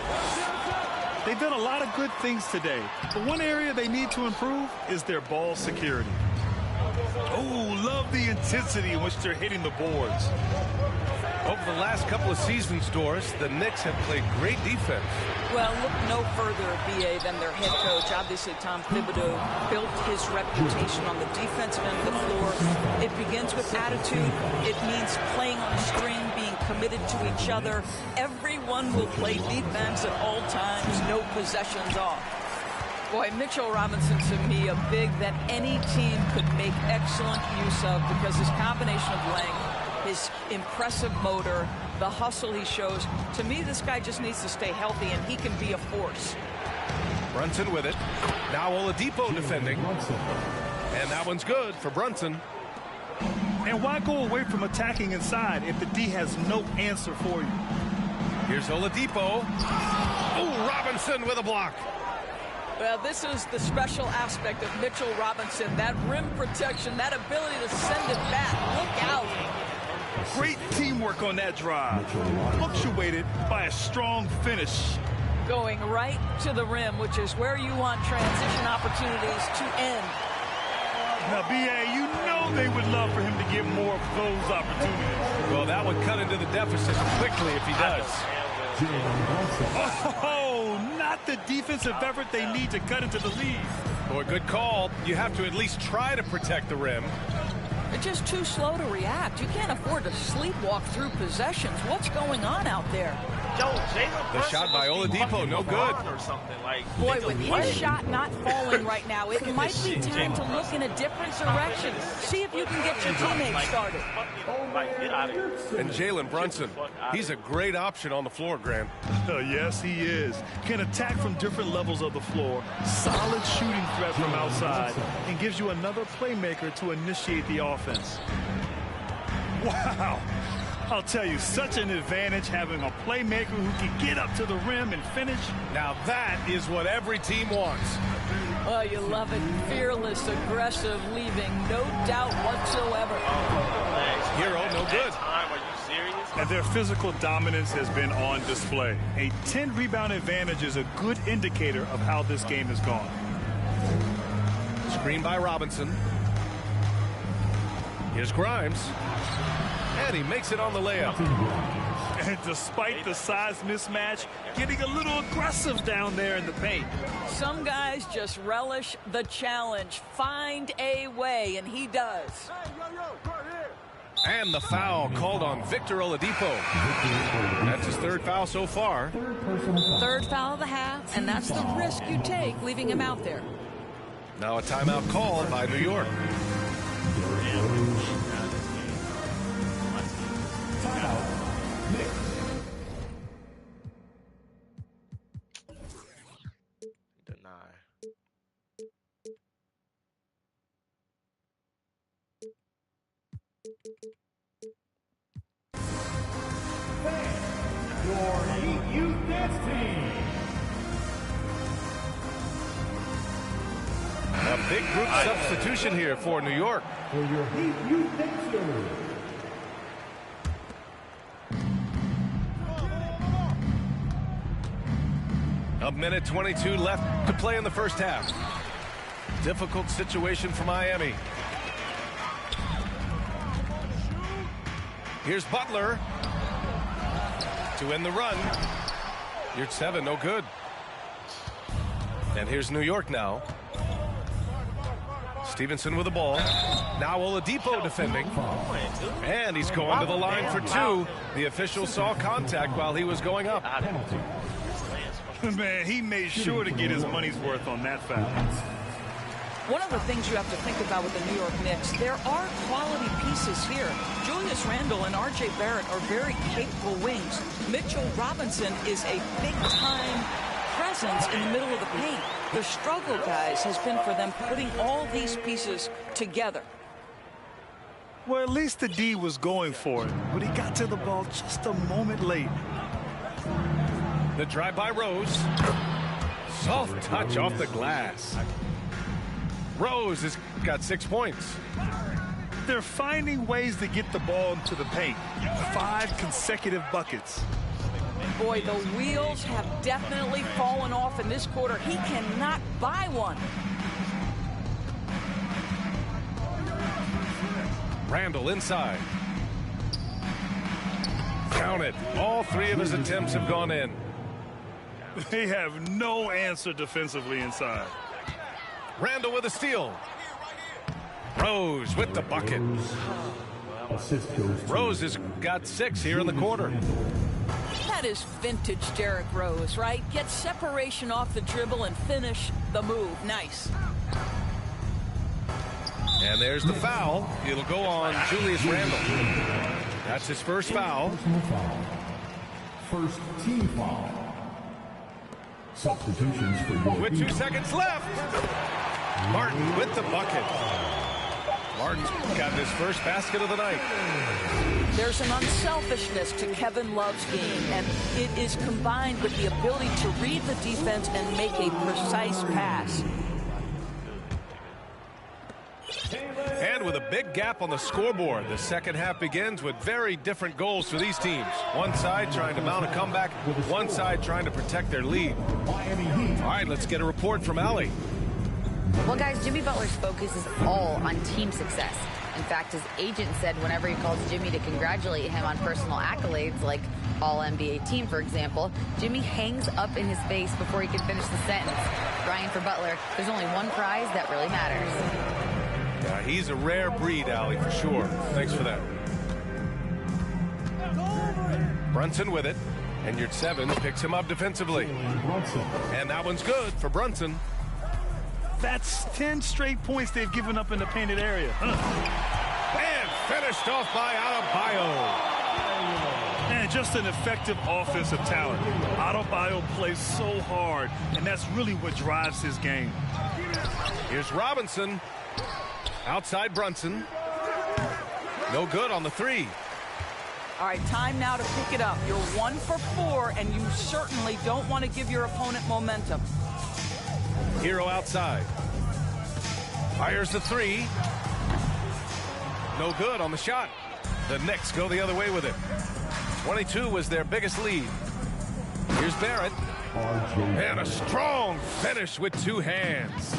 They've done a lot of good things today, but one area they need to improve is their ball security. Oh, love the intensity in which they're hitting the boards. Over the last couple of seasons, Doris, the Knicks have played great defense. Well, look no further, B.A., than their head coach. Obviously, Tom Thibodeau built his reputation on the defensive end of the floor. It begins with attitude. It means playing on a string, being committed to each other. Everyone will play defense at all times, no possessions off. Boy, Mitchell Robinson, to me, a big that any team could make excellent use of because his combination of length, his impressive motor, the hustle he shows. To me, this guy just needs to stay healthy, and he can be a force. Brunson with it. Now Oladipo defending. And that one's good for Brunson. And why go away from attacking inside if the D has no answer for you? Here's Oladipo. Oh, Robinson with a block. Well, this is the special aspect of Mitchell Robinson, that rim protection, that ability to send it back. Look out. Great teamwork on that drive, punctuated by a strong finish. Going right to the rim, which is where you want transition opportunities to end. Now, B.A., you know they would love for him to get more of those opportunities. Well, that would cut into the deficit quickly if he does. Oh, not the defensive effort they need to cut into the lead. Boy, good call. You have to at least try to protect the rim. They're just too slow to react. You can't afford to sleepwalk through possessions. What's going on out there? Yo, Jalen The shot by Oladipo, no good. Or something like. Boy, with his shot not falling right now, it might be time to look in a different direction. See if you can get your teammates started. Get out of here. And Jalen Brunson, he's a great option on the floor, Grant. Yes, he is. Can attack from different levels of the floor, solid shooting threat from outside, and gives you another playmaker to initiate the offense. Wow. I'll tell you, such an advantage having a playmaker who can get up to the rim and finish. Now that is what every team wants. Oh, you love it. Fearless, aggressive, leaving no doubt whatsoever. Hero, no good. Are you serious? And their physical dominance has been on display. A 10-rebound advantage is a good indicator of how this game has gone. Screen by Robinson. Here's Grimes. And he makes it on the layup. And despite the size mismatch, getting a little aggressive down there in the paint. Some guys just relish the challenge. Find a way, and he does. And the foul called on Victor Oladipo. That's his third foul so far. Third foul of the half, and that's the risk you take leaving him out there. Now a timeout called by New York. Deny. Your Heat Youth Dance Team. A big group substitution here for New York. For your Heat Youth Dance Team. A minute 22 left to play in the first half. Difficult situation for Miami. Here's Butler to end the run. You're 7, no good. And here's New York now. Stevenson with the ball. Now Oladipo defending. And he's going to the line for 2. The official saw contact while he was going up. Man, he made sure to get his money's worth on that foul. One of the things you have to think about with the New York Knicks, there are quality pieces here. Julius Randle and R.J. Barrett are very capable wings. Mitchell Robinson is a big-time presence in the middle of the paint. The struggle, guys, has been for them putting all these pieces together. Well, at least the D was going for it, but he got to the ball just a moment late. The drive by Rose. Soft touch off the glass. Rose has got 6 points. They're finding ways to get the ball into the paint. 5 consecutive buckets. Boy, the wheels have definitely fallen off in this quarter. He cannot buy one. Randle inside. Count it. All 3 of his attempts have gone in. They have no answer defensively inside. Randle with a steal. Rose with the bucket. Rose has got 6 here in the quarter. That is vintage Derrick Rose, right? Get separation off the dribble and finish the move. Nice. And there's the foul. It'll go on Julius Randle. That's his first foul. First team foul. Substitutions for your With 2 seconds left. Martin with the bucket. Martin's got his first basket of the night. There's an unselfishness to Kevin Love's game, and it is combined with the ability to read the defense and make a precise pass. And with a big gap on the scoreboard, the second half begins with very different goals for these teams. One side trying to mount a comeback, one side trying to protect their lead. All right, let's get a report from Allie. Well, guys, Jimmy Butler's focus is all on team success. In fact, his agent said whenever he calls Jimmy to congratulate him on personal accolades, like All-NBA team, for example, Jimmy hangs up in his face before he can finish the sentence. Brian, for Butler, there's only one prize that really matters. Yeah, he's a rare breed, Allie, for sure. Thanks for that. Brunson with it. And your 7 picks him up defensively. And that one's good for Brunson. That's 10 straight points they've given up in the painted area. And finished off by Adebayo. And just an effective offensive talent. Adebayo plays so hard, and that's really what drives his game. Here's Robinson. Outside Brunson. No good on the 3. All right, time now to pick it up. You're 1 for 4, and you certainly don't want to give your opponent momentum. Hero outside. Fires the three. No good on the shot. The Knicks go the other way with it. 22 was their biggest lead. Here's Barrett. And a strong finish with two hands.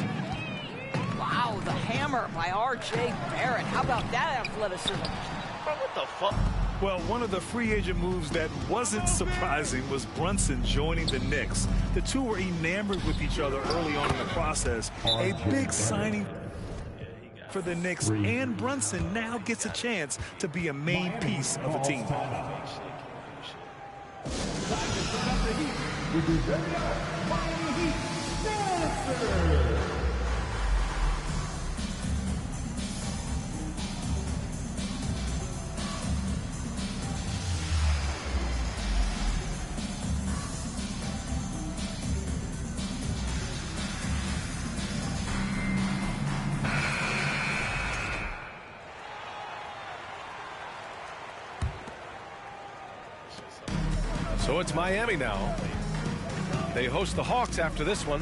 Wow, the hammer by R.J. Barrett. How about that athleticism? What the fuck? Well, one of the free agent moves that wasn't surprising was Brunson joining the Knicks. The two were enamored with each other early on in the process. A big signing for the Knicks, and Brunson now gets a chance to be a main piece of a team. So it's Miami now. They host the Hawks after this one.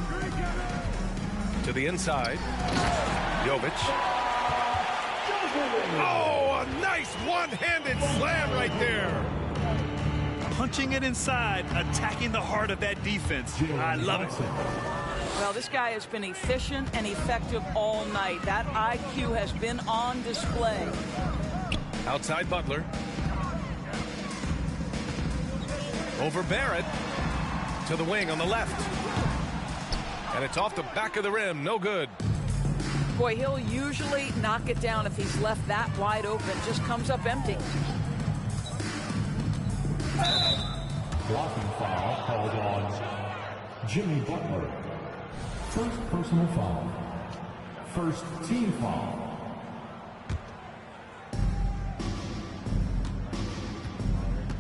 To the inside. Jovic. Oh, a nice one-handed slam right there. Punching it inside, attacking the heart of that defense. I love it. Well, this guy has been efficient and effective all night. That IQ has been on display. Outside Butler. Over Barrett. To the wing on the left. And it's off the back of the rim. No good. Boy, he'll usually knock it down if he's left that wide open. Just comes up empty. Blocking foul called on Jimmy Butler. First personal foul. First team foul.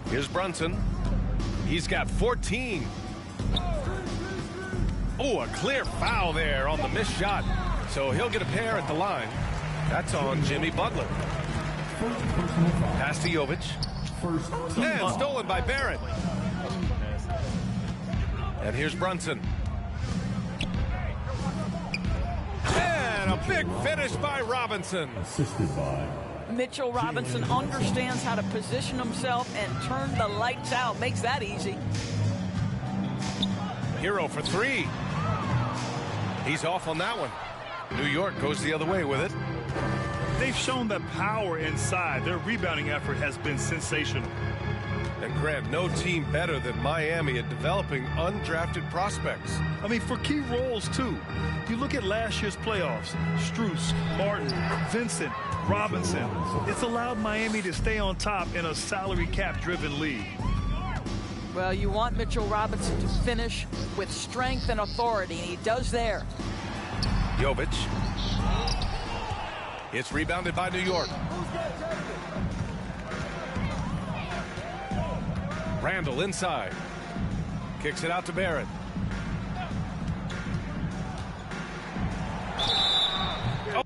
Here's Brunson. He's got 14. Oh, a clear foul there on the missed shot. So he'll get a pair at the line. That's on Jimmy Butler. Pass to Jovic. And stolen by Barrett. And here's Brunson. And a big finish by Robinson. Assisted by Mitchell Robinson understands how to position himself and turn the lights out. Makes that easy. Hero for three. He's off on that one. New York goes the other way with it. They've shown the power inside. Their rebounding effort has been sensational. And Grant, no team better than Miami at developing undrafted prospects. I mean, for key roles, too. You look at last year's playoffs, Strus, Martin, Vincent, Robinson. It's allowed Miami to stay on top in a salary cap-driven league. Well, you want Mitchell Robinson to finish with strength and authority, and he does there. Jovic. It's rebounded by New York. Randall inside. Kicks it out to Barrett. Oh.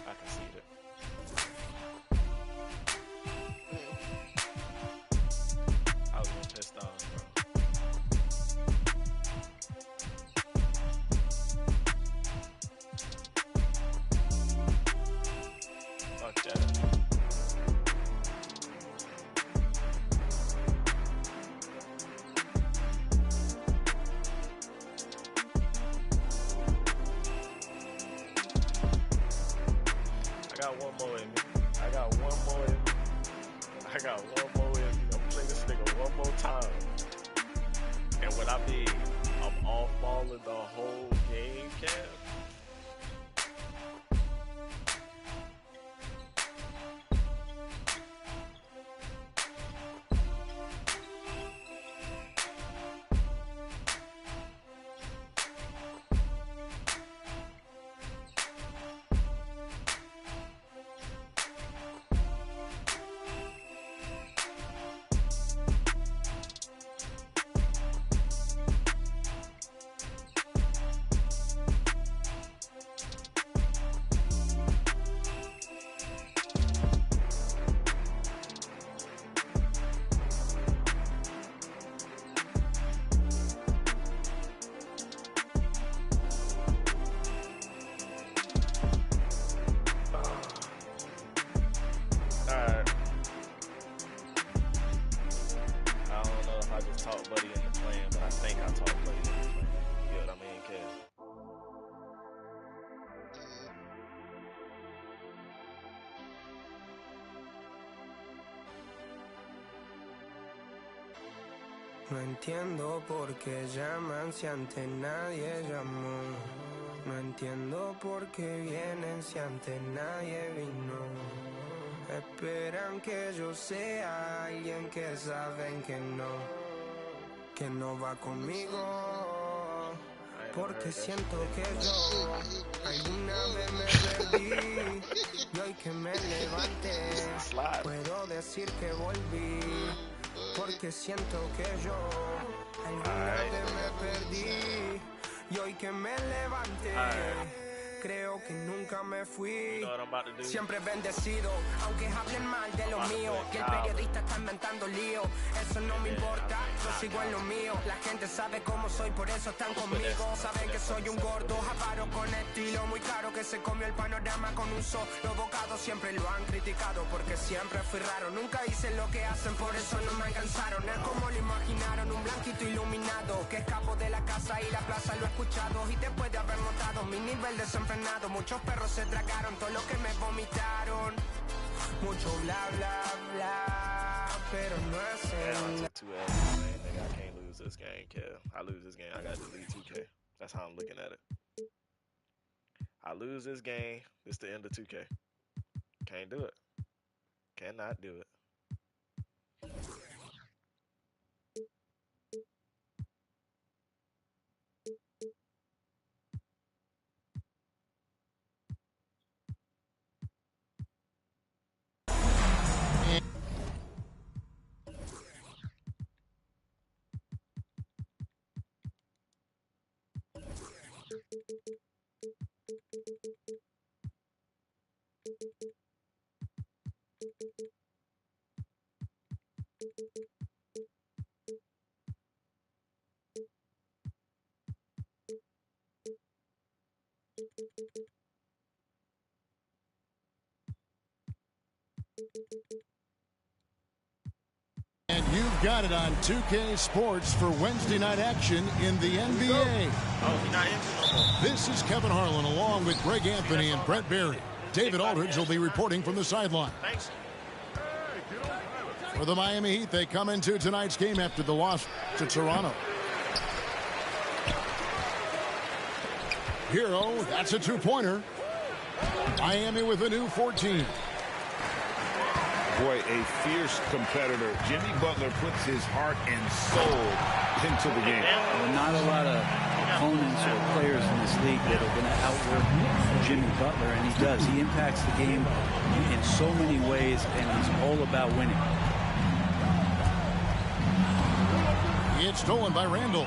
I can see it. I was pissed off, bro. Fuck that. I got one more in me. I got one more in me. I got one more in me. I'm playing this nigga one more time. And when I mean, I'm off balling the whole game, Cam. No entiendo por qué llaman si antes nadie llamó. No entiendo por qué vienen si antes nadie vino. Esperan que yo sea alguien que saben que no va conmigo. Porque siento que yo alguna vez me perdí y hoy que me levanté puedo decir que volví. Porque siento que yo alguna vez me perdí y hoy que me levanté creo que nunca me fui. Siempre bendecido, aunque hablen mal de lo mío. Y el periodista está inventando lío. Eso no me importa, yo sigo en lo mío. La gente sabe cómo soy, por eso están conmigo. Saben que soy un gordo, avaro con estilo muy caro, que se comió el panorama con un solo bocado. Siempre lo han criticado porque siempre fui raro. Nunca hice lo que hacen, por eso no me alcanzaron. Es como lo imaginaron, un blanquito iluminado que escapó de la casa y la plaza. Lo he escuchado y después de haber notado mi nivel de desenfrenado, muchos perros se tragaron todo lo que me vomitaron. Mucho bla bla bla, pero no hacen nada. I can't lose this game, Kev. I lose this game, I gotta delete 2K. That's how I'm looking at it. I lose this game, it's the end of 2K. Can't do it. Cannot do it. And you've got it on 2K Sports for Wednesday night action in the NBA. This is Kevin Harlan along with Greg Anthony and Brent Barry. David Aldridge will be reporting from the sideline. For the Miami Heat, they come into tonight's game after the loss to Toronto. Hero, that's a two-pointer. Miami with a new 14. Boy, a fierce competitor. Jimmy Butler puts his heart and soul into the game. Well, not a lot of opponents or players in this league that are going to outwork Jimmy Butler, and he does. He impacts the game in so many ways, and he's all about winning. It's stolen by Randall.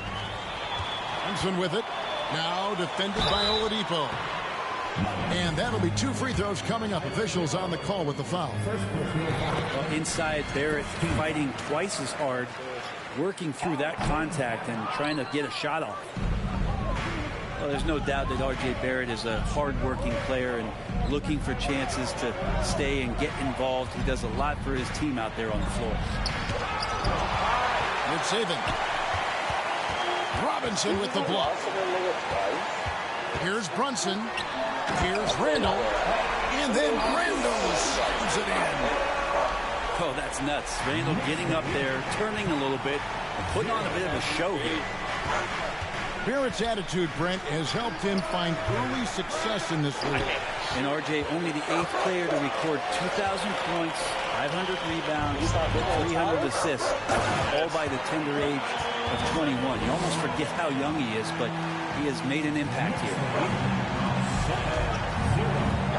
Brunson with it. Now defended by Oladipo. And that'll be 2 free throws coming up. Officials on the call with the foul. Well, inside, Barrett fighting twice as hard, working through that contact and trying to get a shot off. Well, there's no doubt that R.J. Barrett is a hard-working player and looking for chances to stay and get involved. He does a lot for his team out there on the floor. Good saving. Robinson with the block. Here's Brunson. Here's Randall. And then Randall slams it in. Oh, that's nuts. Randall getting up there, turning a little bit, and putting on a bit of a show here. Barrett's attitude, Brent, has helped him find early success in this league. And R.J., only the 8th player to record 2,000 points, 500 rebounds, 300 assists, all by the tender age of 21. You almost forget how young he is, but he has made an impact here.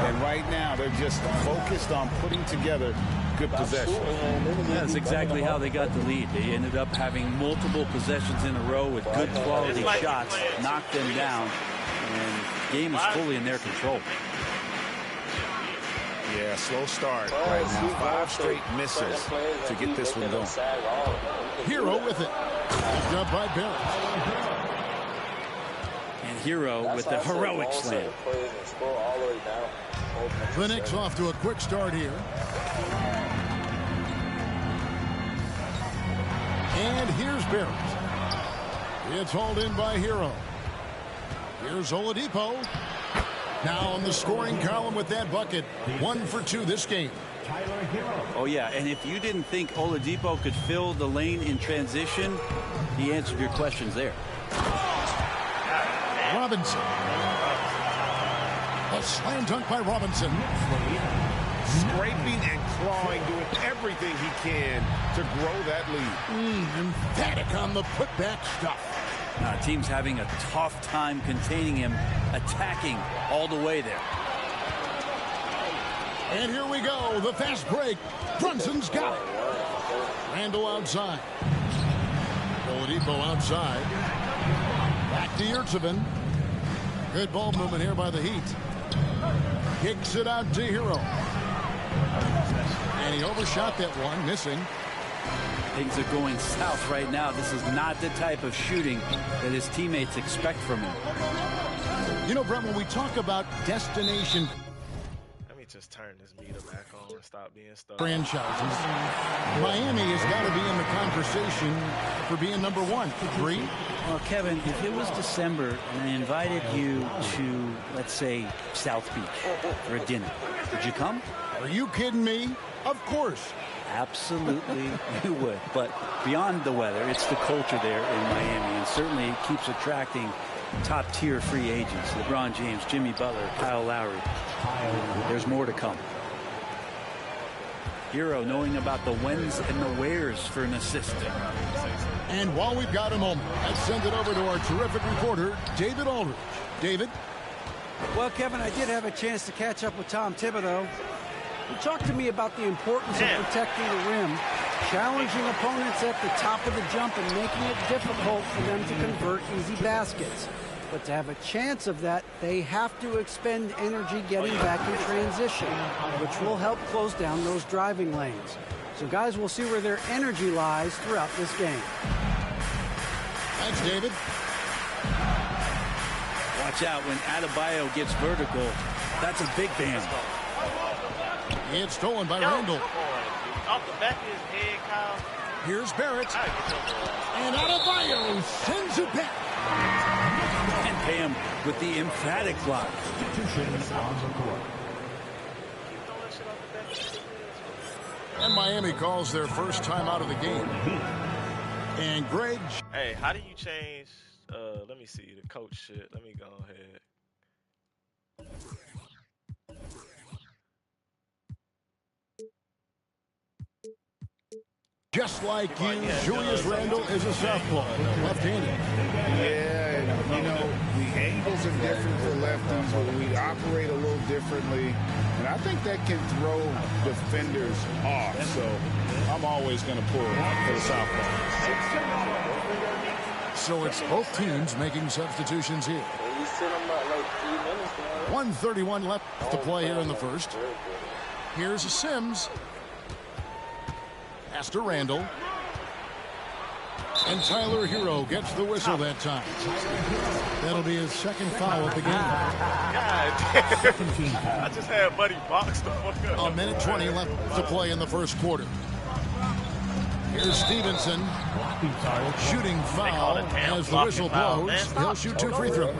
And right now, they're just focused on putting together good possession. That's exactly how they got the lead. They ended up having multiple possessions in a row with good quality shots, knocked them down, and the game is fully in their control. Yeah, slow start right now. 5 straight misses to get this one going. Hero with it. Picked up by Barrett. And Hero with the heroic slam. The Knicks off to a quick start here. And here's Barrett. It's hauled in by Hero. Here's Oladipo. Now on the scoring column with that bucket. 1 for 2 this game. Oh, yeah, and if you didn't think Oladipo could fill the lane in transition, he answered your questions there. Robinson. A slam dunk by Robinson. Scraping and clawing, doing everything he can to grow that lead. Emphatic on the putback stuff. Team's having a tough time containing him, attacking all the way there. And here we go, the fast break. Brunson's got it. Randall outside. Oladipo outside. Back to Yurtseven. Good ball movement here by the Heat. Kicks it out to Hero. And he overshot that one, missing. Things are going south right now. This is not the type of shooting that his teammates expect from him. You know, Brent, when we talk about destination just turn this meter back on and stop being stuck. Franchises. Miami has got to be in the conversation for being number 1. Agree? Well, Kevin, if it was December and I invited you to, let's say, South Beach for a dinner, would you come? Are you kidding me? Of course. Absolutely, you would. But beyond the weather, it's the culture there in Miami, and certainly it keeps attracting top-tier free agents. LeBron James, Jimmy Butler, Kyle Lowry. There's more to come. Hero knowing about the whens and the wheres for an assist. And while we've got a moment, let's send it over to our terrific reporter, David Aldridge. David? Well, Kevin, I did have a chance to catch up with Tom Thibodeau. He talked to me about the importance of protecting the rim, challenging opponents at the top of the jump, and making it difficult for them to convert easy baskets. But to have a chance of that, they have to expend energy getting back in transition, which will help close down those driving lanes. So, guys, we'll see where their energy lies throughout this game. Thanks, David. Watch out when Adebayo gets vertical. That's a big bam. It's stolen by Randall. Off the back of his head, Kyle. Here's Barrett. And Adebayo sends it back. And Pam with the emphatic block. And Miami calls their first time out of the game. And Greg. Hey, how do you change? Let me see the coach shit. Let me go ahead. Just like you, Julius Randle is a southpaw, left-handed. Yeah, and, you know, the angles are different for lefties, but we operate a little differently. And I think that can throw defenders off. So I'm always going to pull for the southpaw. So it's both teams making substitutions here. 1:31 left to play here in the first. Here's Sims. Pass to Randall. And Tyler Hero gets the whistle that time. That'll be his second foul of the game. God damn. I just had Buddy box the fuck up. A minute 20 left to play in the first quarter. Here's Stevenson. Shooting foul as the whistle blows. He'll shoot 2 free throws.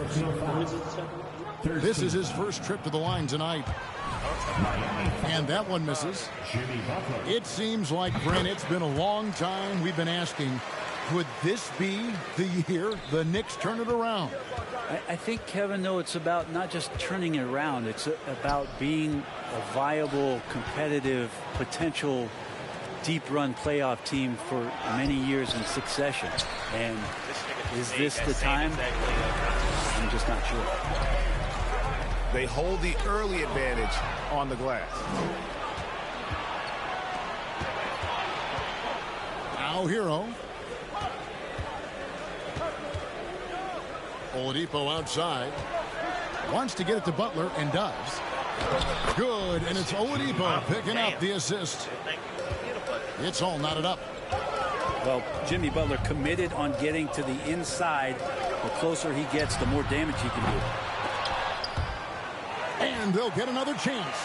This is his first trip to the line tonight. And that one misses. It seems like, Brent, it's been a long time we've been asking, could this be the year the Knicks turn it around? I think, Kevin, though, it's about not just turning it around. It's about being a viable, competitive, potential deep-run playoff team for many years in succession. And is this the time? I'm just not sure. They hold the early advantage on the glass. Now Hero. Oladipo outside. Wants to get it to Butler and does. Good, and it's Oladipo picking up the assist. It's all knotted up. Well, Jimmy Butler committed on getting to the inside. The closer he gets, the more damage he can do. And they'll get another chance.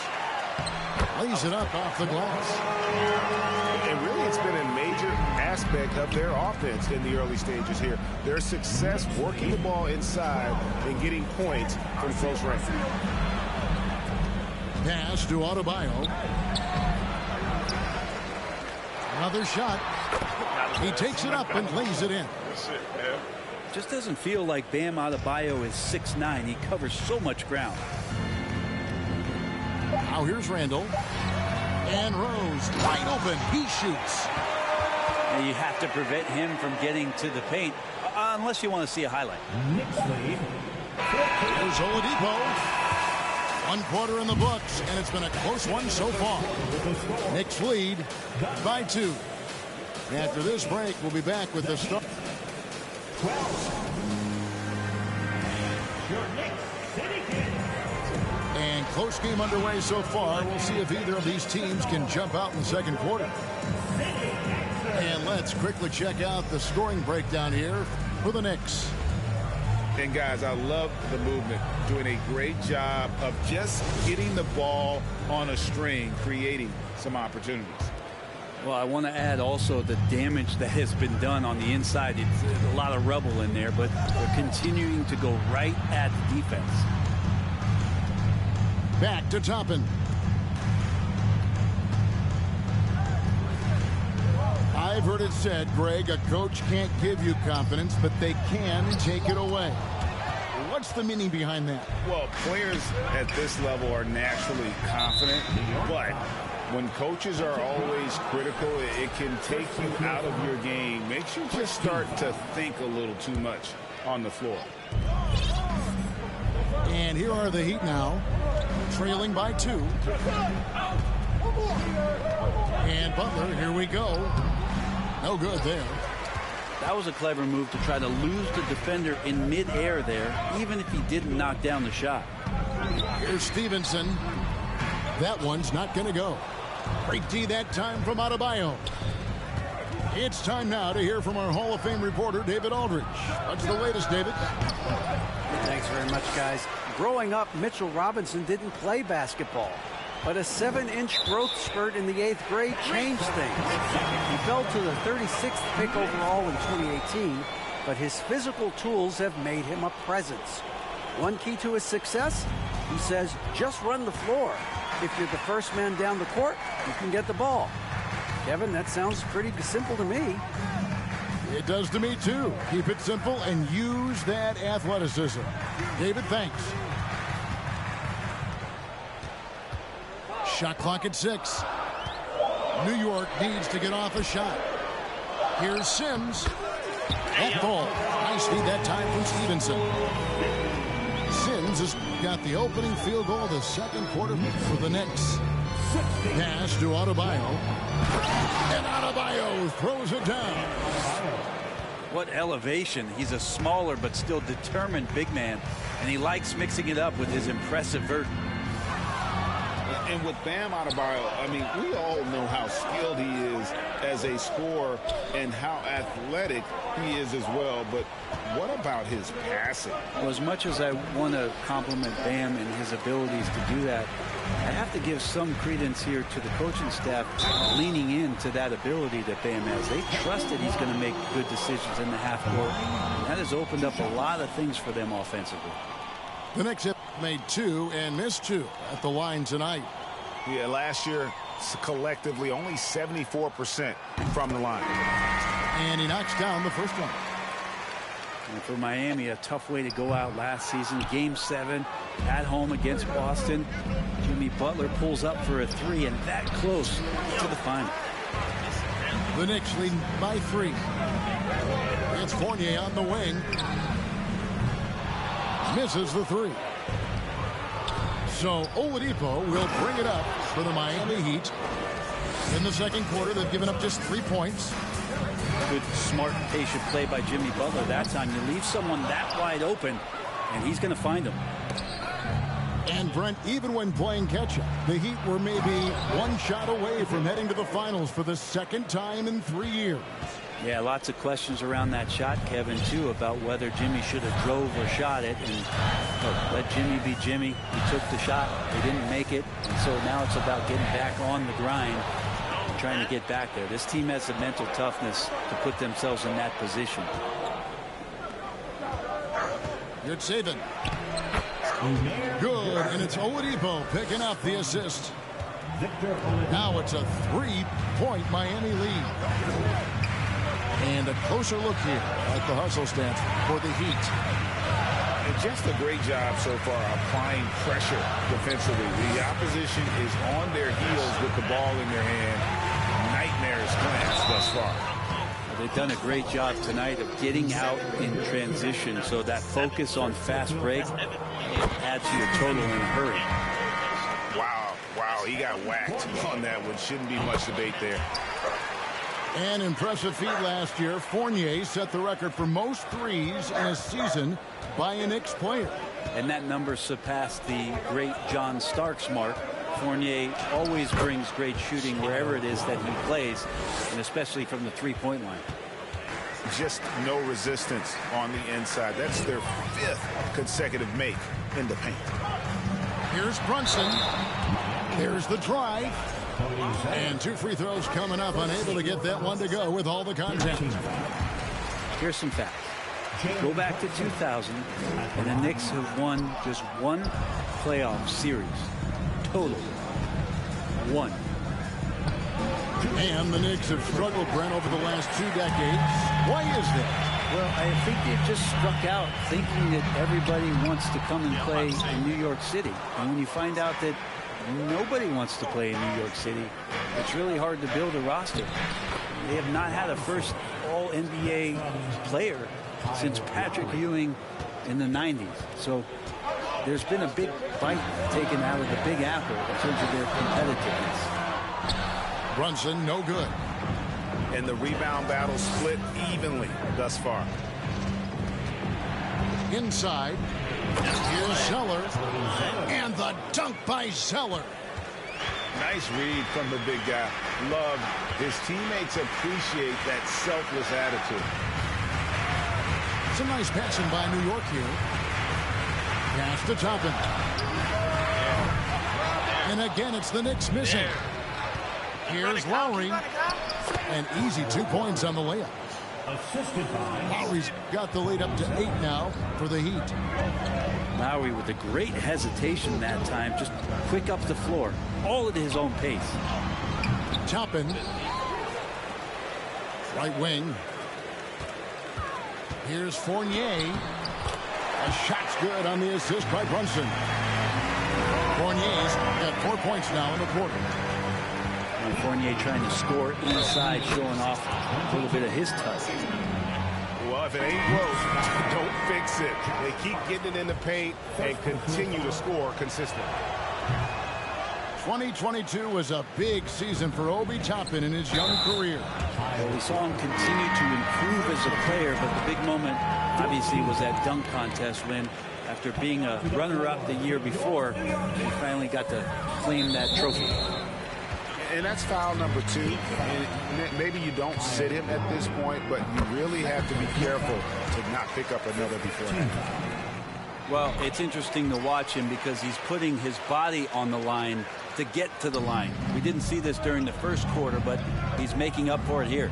lays it up off the glass. And really, it's been a major aspect of their offense in the early stages here. Their success working the ball inside and getting points from close range. Pass to Adebayo. Another shot. He takes it up and lays it in. Just doesn't feel like Bam Adebayo is 6'9". He covers so much ground. Now here's Randall. And Rose wide open. He shoots. And you have to prevent him from getting to the paint unless you want to see a highlight. Here's Oladipo. 1 quarter in the books, and it's been a close one so far. Knicks lead by 2. After this break, we'll be back with the start. And close game underway so far. We'll see if either of these teams can jump out in the second quarter. And let's quickly check out the scoring breakdown here for the Knicks. And guys, I love the movement, doing a great job of just getting the ball on a string, creating some opportunities. Well, I want to add also the damage that has been done on the inside. It's a lot of rubble in there, but they're continuing to go right at the defense. Back to Toppin. I've heard it said, Greg, a coach can't give you confidence, but they can take it away. What's the meaning behind that? Well, players at this level are naturally confident, but when coaches are always critical, it can take you out of your game. Makes you just start to think a little too much on the floor. And here are the Heat now, trailing by 2. And Butler, here we go. No good there. That was a clever move to try to lose the defender in midair there, even if he didn't knock down the shot. Here's Stevenson. That one's not going to go. Great D that time from Adebayo. It's time now to hear from our Hall of Fame reporter, David Aldridge. What's the latest, David? Thanks very much, guys. Growing up, Mitchell Robinson didn't play basketball, but a 7-inch growth spurt in the 8th grade changed things. He fell to the 36th pick overall in 2018, but his physical tools have made him a presence. One key to his success, he says, just run the floor. If you're the first man down the court, you can get the ball. Kevin, that sounds pretty simple to me. It does to me, too. Keep it simple and use that athleticism. David, thanks. Shot clock at 6. New York needs to get off a shot. Here's Sims. That ball. Nice lead that time from Stevenson. Sims has got the opening field goal of the second quarter for the Knicks. Pass to Adebayo. And Adebayo throws it down. What elevation. He's a smaller but still determined big man, and he likes mixing it up with his impressive vert. And with Bam Adebayo, I mean, we all know how skilled he is as a scorer and how athletic he is as well. But what about his passing? Well, as much as I want to compliment Bam and his abilities to do that, I have to give some credence here to the coaching staff leaning into that ability that Bam has. They trust that he's going to make good decisions in the half court. That has opened up a lot of things for them offensively. The Knicks have made 2 and missed 2 at the line tonight. Yeah, last year, collectively, only 74% from the line. And he knocks down the first one. And for Miami, a tough way to go out last season. Game 7 at home against Boston. Jimmy Butler pulls up for a 3 and that close to the final. The Knicks lead by 3. It's Fournier on the wing. Misses the 3. So Oladipo will bring it up for the Miami Heat. In the second quarter, they've given up just 3 points. Good, smart, patient play by Jimmy Butler that time. You leave someone that wide open, and he's going to find him. And Brent, even when playing catch-up, the Heat were maybe 1 shot away from heading to the finals for the second time in 3 years. Yeah, lots of questions around that shot, Kevin, too, about whether Jimmy should have drove or shot it. And look, let Jimmy be Jimmy. He took the shot. They didn't make it. And so now it's about getting back on the grind and trying to get back there. This team has the mental toughness to put themselves in that position. Good saving. Good, and it's Oladipo picking up the assist. Now it's a 3-point Miami lead. And a closer look here at the hustle stats for the Heat. And just a great job so far applying pressure defensively. The opposition is on their heels with the ball in their hand. Nightmares plans thus far. They've done a great job tonight of getting out in transition, so that focus on fast break adds to your total in a hurry. Wow, he got whacked on that one. Shouldn't be much debate there. An impressive feat last year. Fournier set the record for most threes in a season by a Knicks player. And that number surpassed the great John Starks mark. Fournier always brings great shooting wherever it is that he plays, and especially from the three-point line. Just no resistance on the inside. That's their 5th consecutive make in the paint. Here's Brunson. There's the drive. And 2 free throws coming up, unable to get that one to go with all the contact. Here's some facts. Go back to 2000, and the Knicks have won just 1 playoff series. Total. 1. And the Knicks have struggled, Brent, over the last 2 decades. Why is that? Well, I think they've just struck out thinking that everybody wants to come and play in New York City. And when you find out that nobody wants to play in New York City, it's really hard to build a roster. They have not had a first All-NBA player since Patrick Ewing in the 90s. So there's been a big bite taken out of the Big Apple in terms of their competitiveness. Brunson, no good. And the rebound battle split evenly thus far. Inside. Here's Zeller. And the dunk by Zeller. Nice read from the big guy. Love. His teammates appreciate that selfless attitude. Some nice passing by New York here. Pass to Toppin. And again, it's the Knicks missing. Here's Lowry. An easy 2 points on the layup. Lowry's got the lead up to 8 now for the Heat. Lowry with a great hesitation that time, just quick up the floor, all at his own pace. Toppin. Right wing. Here's Fournier. A shot's good on the assist by Brunson. Fournier's got 4 points now in the quarter. And Fournier trying to score inside, showing off a little bit of his touch. Well, if it ain't broke, don't fix it. They keep getting it in the paint and continue to score consistently. 2022 was a big season for Obi Toppin in his young career. Well, we saw him continue to improve as a player, but the big moment obviously was that dunk contest when, after being a runner-up the year before, he finally got to claim that trophy. And that's foul number 2. And maybe you don't sit him at this point, but you really have to be careful to not pick up another beforehand. Well, it's interesting to watch him because he's putting his body on the line to get to the line. We didn't see this during the first quarter, but he's making up for it here.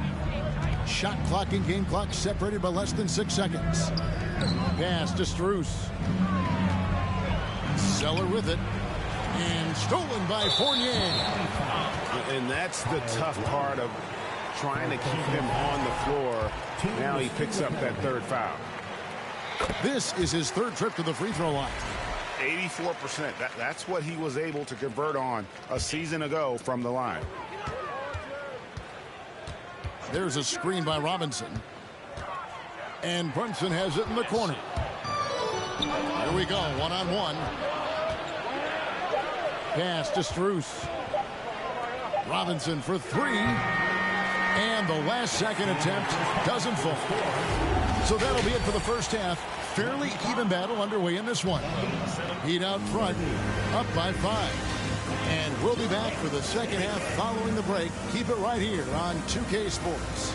Shot clock and game clock separated by less than 6 seconds. Pass to Strus. Zeller with it. And stolen by Fournier. And that's the tough part of trying to keep him on the floor. Now he picks up that 3rd foul. This is his 3rd trip to the free throw line. 84%. That's what he was able to convert on a season ago from the line. There's a screen by Robinson. And Brunson has it in the corner. Here we go, one-on-one. Pass to Strus. Robinson for 3. And the last second attempt doesn't fall. So that'll be it for the first half. Fairly even battle underway in this one. Heat out front, up by 5. And we'll be back for the second half following the break. Keep it right here on 2K Sports.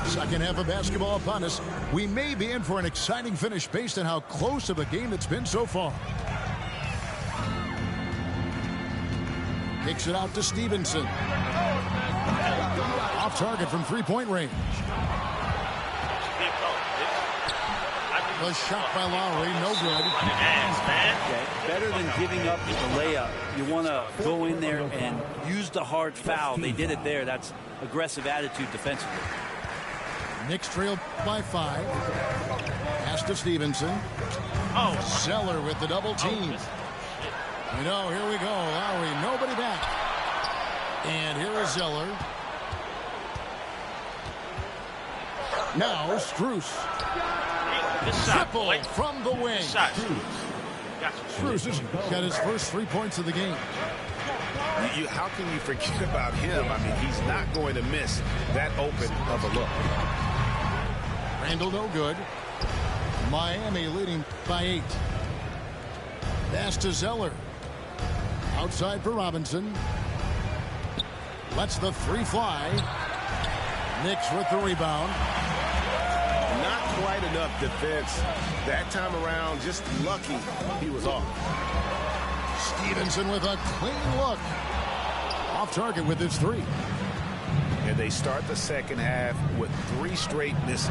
Second half of basketball upon us. We may be in for an exciting finish based on how close of a game it's been so far. Kicks it out to Stevenson. Off target from three-point range. The shot by Lowry, no good. Okay. Better than giving up the layup. You want to go in there and use the hard foul. They did it there. That's aggressive attitude defensively. Knicks trail by 5. Pass to Stevenson. Zeller with the double team. You know, here we go. Lowry, nobody back. And here is Zeller. Now Strus. Triple from the wing. Strus has got his first 3 points of the game. How can you forget about him? I mean, he's not going to miss that open of a look. Randall, no good. Miami leading by 8. Pass to Zeller. Outside for Robinson. Lets the 3 fly. Knicks with the rebound. Not quite enough defense that time around. Just lucky he was off. Stevenson with a clean look. Off target with his 3. And they start the second half with 3 straight misses.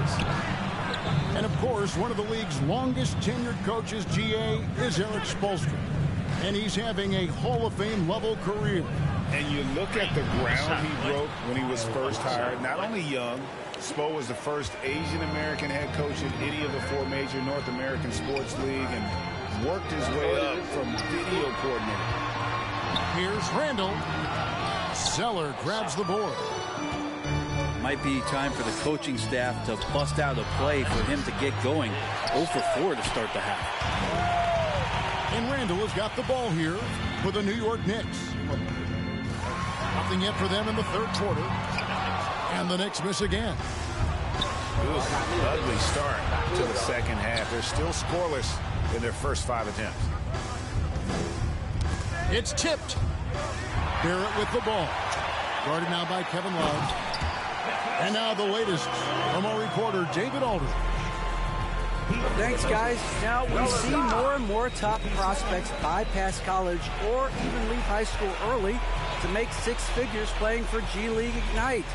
And of course, one of the league's longest tenured coaches, GA, is Erik Spoelstra. And he's having a Hall of Fame level career. And you look at the ground he broke when he was first hired. Not only young, Spo was the first Asian American head coach in any of the 4 major North American sports league and worked his way up from video coordinator. Here's Randall. Zeller grabs the board. Might be time for the coaching staff to bust out a play for him to get going. 0 for 4 to start the half. And Randall has got the ball here for the New York Knicks. Nothing yet for them in the third quarter. And the Knicks miss again. It was an ugly start to the second half. They're still scoreless in their first 5 attempts. It's tipped. Barrett with the ball. Guarded now by Kevin Love. And now the latest from our reporter, David Aldridge. Thanks, guys. Now, we see more and more top prospects bypass college or even leave high school early to make 6 figures playing for G League Ignite.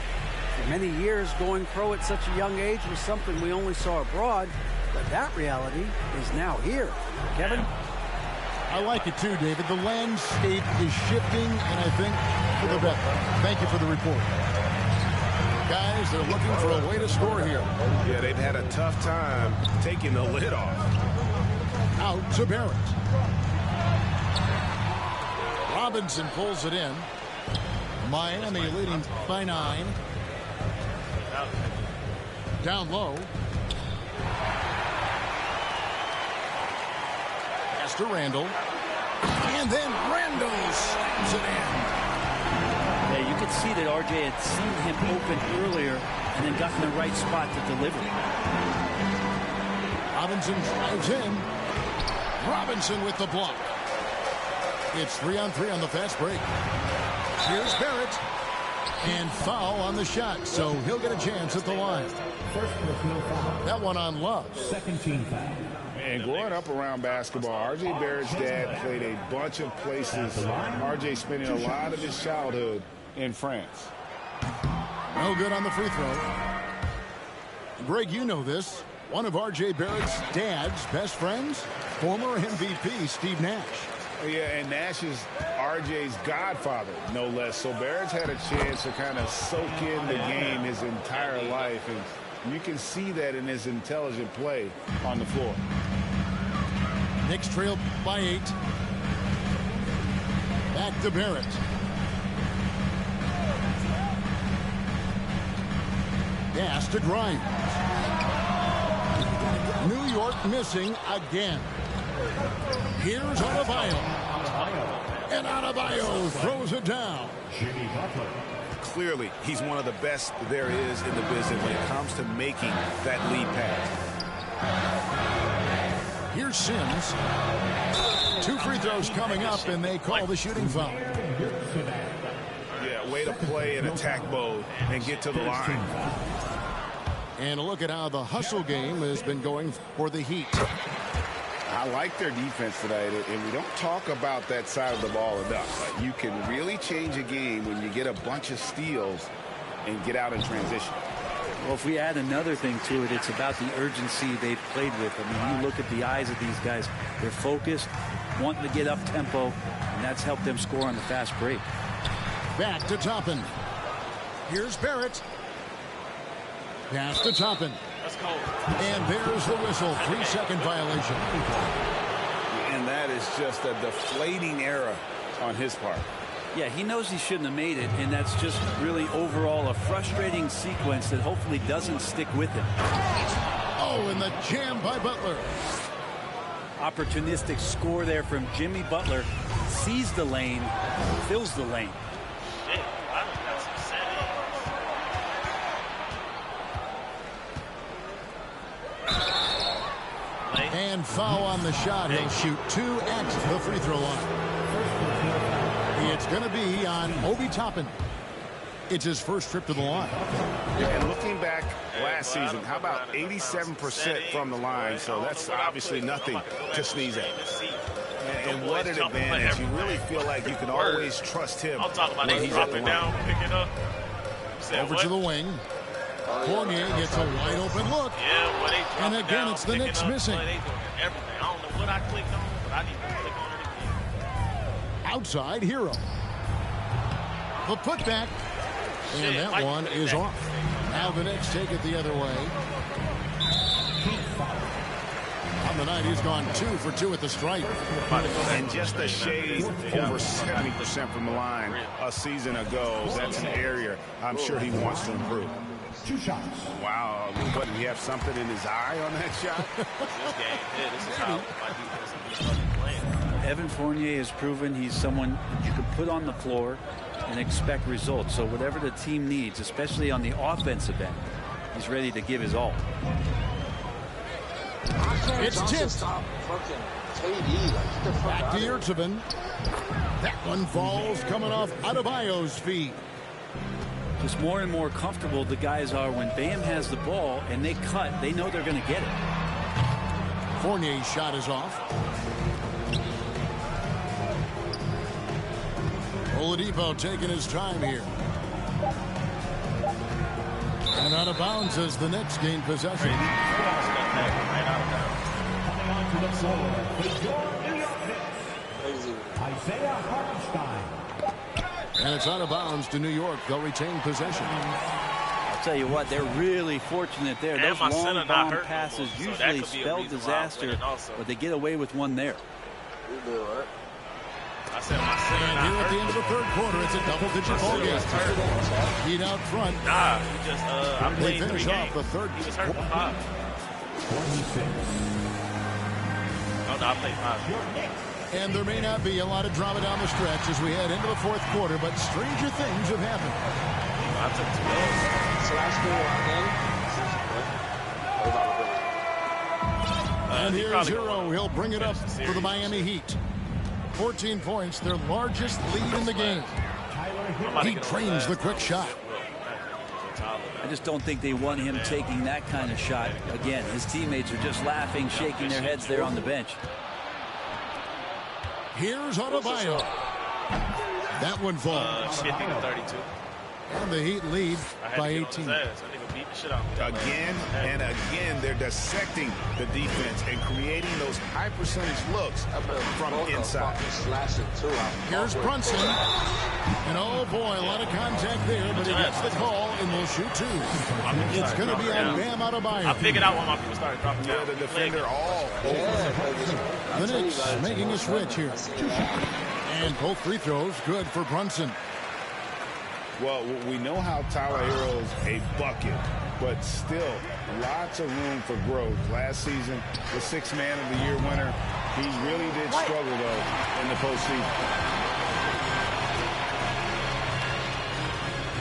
For many years, going pro at such a young age was something we only saw abroad, but that reality is now here. Kevin? I like it too, David. The landscape is shifting, and I think for the better. Thank you for the report. Guys, they're looking for a way to score here. Yeah, they've had a tough time taking the lid off. Out to Barrett. Robinson pulls it in. Miami leading by 9. Down low. Pass to Randall. And then Randall slams it in. Yeah, you could see that RJ had seen him open earlier and then got in the right spot to deliver. Robinson drives in. Robinson with the block. It's 3-on-3 on the fast break. Here's Barrett. And foul on the shot, so he'll get a chance at the line. That one on Love. Second team foul. And growing up around basketball, R.J. Barrett's dad played a bunch of places. R.J. spending a lot of his childhood in France. No good on the free throw. Greg, you know this. One of R.J. Barrett's dad's best friends, former MVP Steve Nash. Yeah, and Nash is R.J.'s godfather, no less. So Barrett's had a chance to kind of soak in the game his entire life, and you can see that in his intelligent play on the floor. Knicks trail by 8. Back to Barrett. Pass to Grimes. New York missing again. Here's Adebayo. And Adebayo throws it down. Jimmy Butler. Clearly, he's one of the best there is in the business when it comes to making that lead pass. Here's Sims. 2 free throws coming up, and they call the shooting foul. Yeah, way to play in attack mode and get to the line. And a look at how the hustle game has been going for the Heat. I like their defense tonight, and we don't talk about that side of the ball enough. You can really change a game when you get a bunch of steals and get out in transition. Well, if we add another thing to it, it's about the urgency they've played with. I mean, you look at the eyes of these guys. They're focused, wanting to get up tempo, and that's helped them score on the fast break. Back to Toppin. Here's Barrett. Pass to Toppin. And there's the whistle. 3-second violation. And that is just a deflating error on his part. Yeah, he knows he shouldn't have made it, and that's just really overall a frustrating sequence that hopefully doesn't stick with him. Oh, and the jam by Butler. Opportunistic score there from Jimmy Butler. Sees the lane, fills the lane. And foul on the shot. He'll shoot 2 at the free throw line. It's going to be on Obi Toppin. It's his first trip to the line. And looking back last season, how about 87% from the line? So that's obviously nothing to sneeze at. And what an advantage. You really feel like you can always trust him. I'm talking about he's dropping down, pick it up. Over to the wing. Fournier gets a wide open look. Yeah, and again, it's the Knicks missing. Everything. I don't know what I clicked on, but I need to click on it again. Outside Hero. The putback. And that one is off. Now the Knicks take it the other way. On the night, he's gone 2 for 2 at the stripe. And just a shade over 70% from the line a season ago. That's an area I'm sure he wants to improve. 2 shots. Wow. What, did he have something in his eye on that shot? This is how my defense is fucking playing. Evan Fournier has proven he's someone you can put on the floor and expect results. So whatever the team needs, especially on the offensive end, he's ready to give his all. It's tipped. Back to Yurtseven. That one falls coming off Adebayo's feet. Just more and more comfortable the guys are when Bam has the ball and they cut. They know they're going to get it. Fournier's shot is off. Oladipo taking his time here. And out of bounds as the Knicks gain possession. Isaiah Hartenstein. And it's out of bounds to New York. They'll retain possession. I'll tell you what, they're really fortunate there. And those long bomb passes no more, usually spell disaster, but they get away with one there. I said my center and here at the end of the third quarter, it's a double-digit ball game. Heat out front. Nah, he just I they played finish 3 off games. the third. He was hurt for 5. 26. Oh, no, I played 5. And there may not be a lot of drama down the stretch as we head into the fourth quarter, but stranger things have happened. I took 12. And here's Hero. He'll bring it up for the Miami Heat. 14 points, their largest lead in the game. He trains the quick shot. I just don't think they want him taking that kind of shot. Again, his teammates are just laughing, shaking their heads there on the bench. Here's Adebayo. That one falls. 50-32. And the Heat lead by 18. Again and again, they're dissecting the defense and creating those high percentage looks from inside. Here's Brunson. And oh boy, a lot of contact there, but he gets the call and will shoot 2. It's going to be on Bam Adebayo. I figured out when my people started dropping down. The defender all over. The Knicks making a switch here. And both free throws good for Brunson. Well, we know how Tyler Hero's a bucket, but still lots of room for growth. Last season, the 6th Man of the Year winner, he really did struggle, though, in the postseason.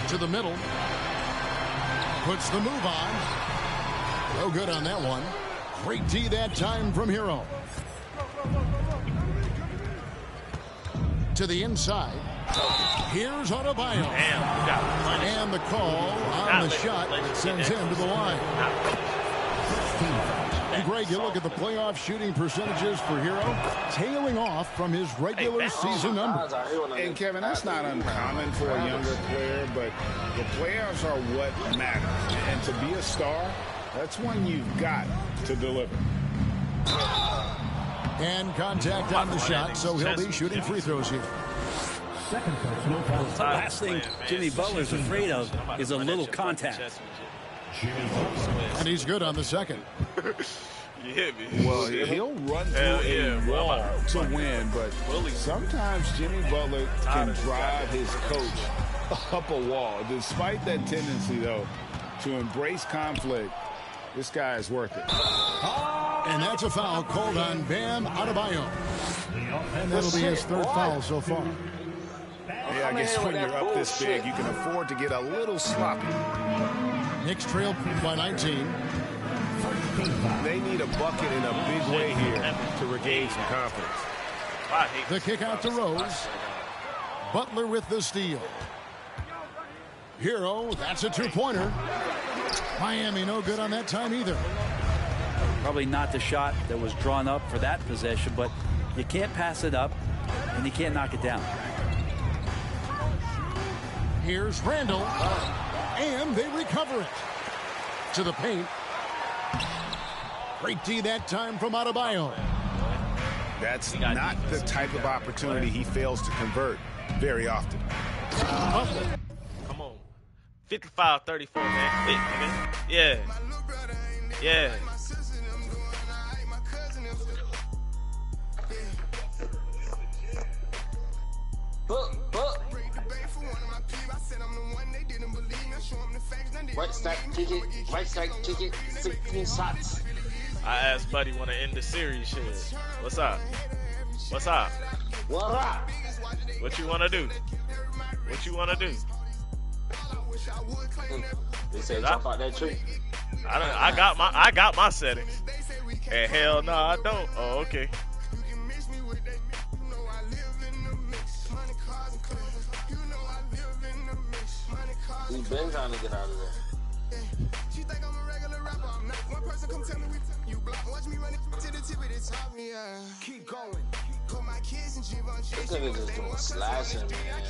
To the middle. Puts the move on. No good on that one. Great D that time from Hero. To the inside. Here's Adebayo. Damn, and the call on the shot that sends him to the line. And Greg, you look at the playoff shooting percentages for Hero, tailing off from his regular season numbers. And Kevin, that's not uncommon for a younger player, but the playoffs are what matters. And to be a star, that's when you've got to deliver. And contact on the shot, so he'll be shooting free throws here. Second personal foul. The last thing Jimmy Butler's afraid of is a little contact. And he's good on the second. You hit me. Well, he'll run through a wall to win, but sometimes Jimmy Butler can drive his coach up a wall. Despite that tendency, though, to embrace conflict, this guy is worth it. And that's a foul called on Bam Adebayo. And that'll be his third foul so far. Yeah, I guess when you're up this big, you can afford to get a little sloppy. Knicks trail by 19. They need a bucket in a big way here to regain some confidence. The kick out to Rose. Butler with the steal. Hero, that's a two-pointer. Miami no good on that time either. Probably not the shot that was drawn up for that possession, but you can't pass it up and you can't knock it down. Here's Randall, and they recover it. To the paint. Great D that time from Adebayo. That's not the type of opportunity he fails to convert very often. Come on. 55-34, man. Yeah. Yeah. Right side ticket, 16 shots. I asked Buddy want to end the series shit. What's up? What's up? What up? What you want to do? What you want to do? They say jump out that tree. I got my settings. And hell no, I don't. Oh, okay. We've been trying to get out of there. Keep going. This nigga just doing slashing, man.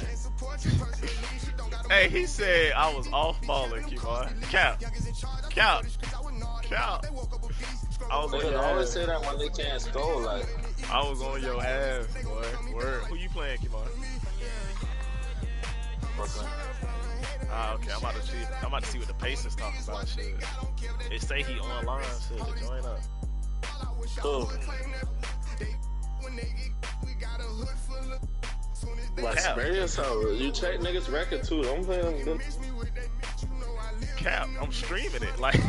Hey, he said I was off balling, Kevon. Cap. I was on They your always ass. say that when they can't score, like. I was on your ass, boy. Word. Who you playing, Kevon? Brooklyn. Okay. I'm about to see what the Pacers talking about. Shit. They say he online. Shit. Join up. Cool. Like, spare yourself. You check niggas' record too. Don't play them good. Cap. I'm streaming it. Like.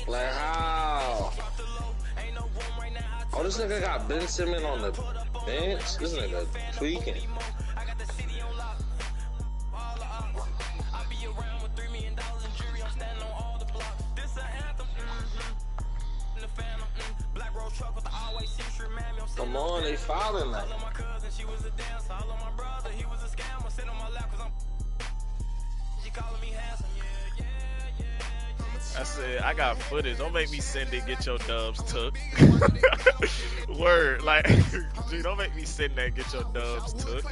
Like how? Oh, this nigga got Ben Simmons on the bench. This nigga tweaking. Come on, they fouling that. I said, I got footage. Don't make me send it, get your dubs took. Word. Like, G, don't make me send that, get your dubs took.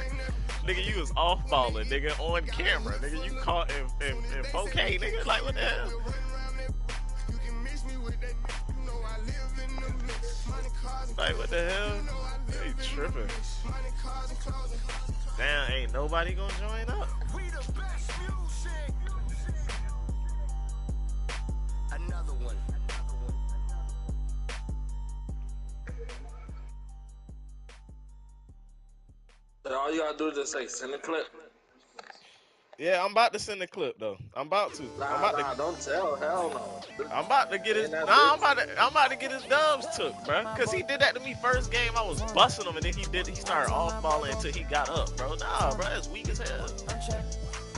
Nigga, you was off balling, nigga, on camera. Nigga, you caught in 4K, nigga. Like, what the hell? Like, what the hell? They tripping. Damn, ain't nobody gonna join up. Another one. All you gotta do is just like send a clip. Yeah, I'm about to send the clip though. I'm about to. Nah, don't tell. Hell no. I'm about to get his. I'm about to get his dubs took, bro. Cause he did that to me first game. I was busting him, and then he started off balling until he got up, bro. Nah, bro, that's weak as hell.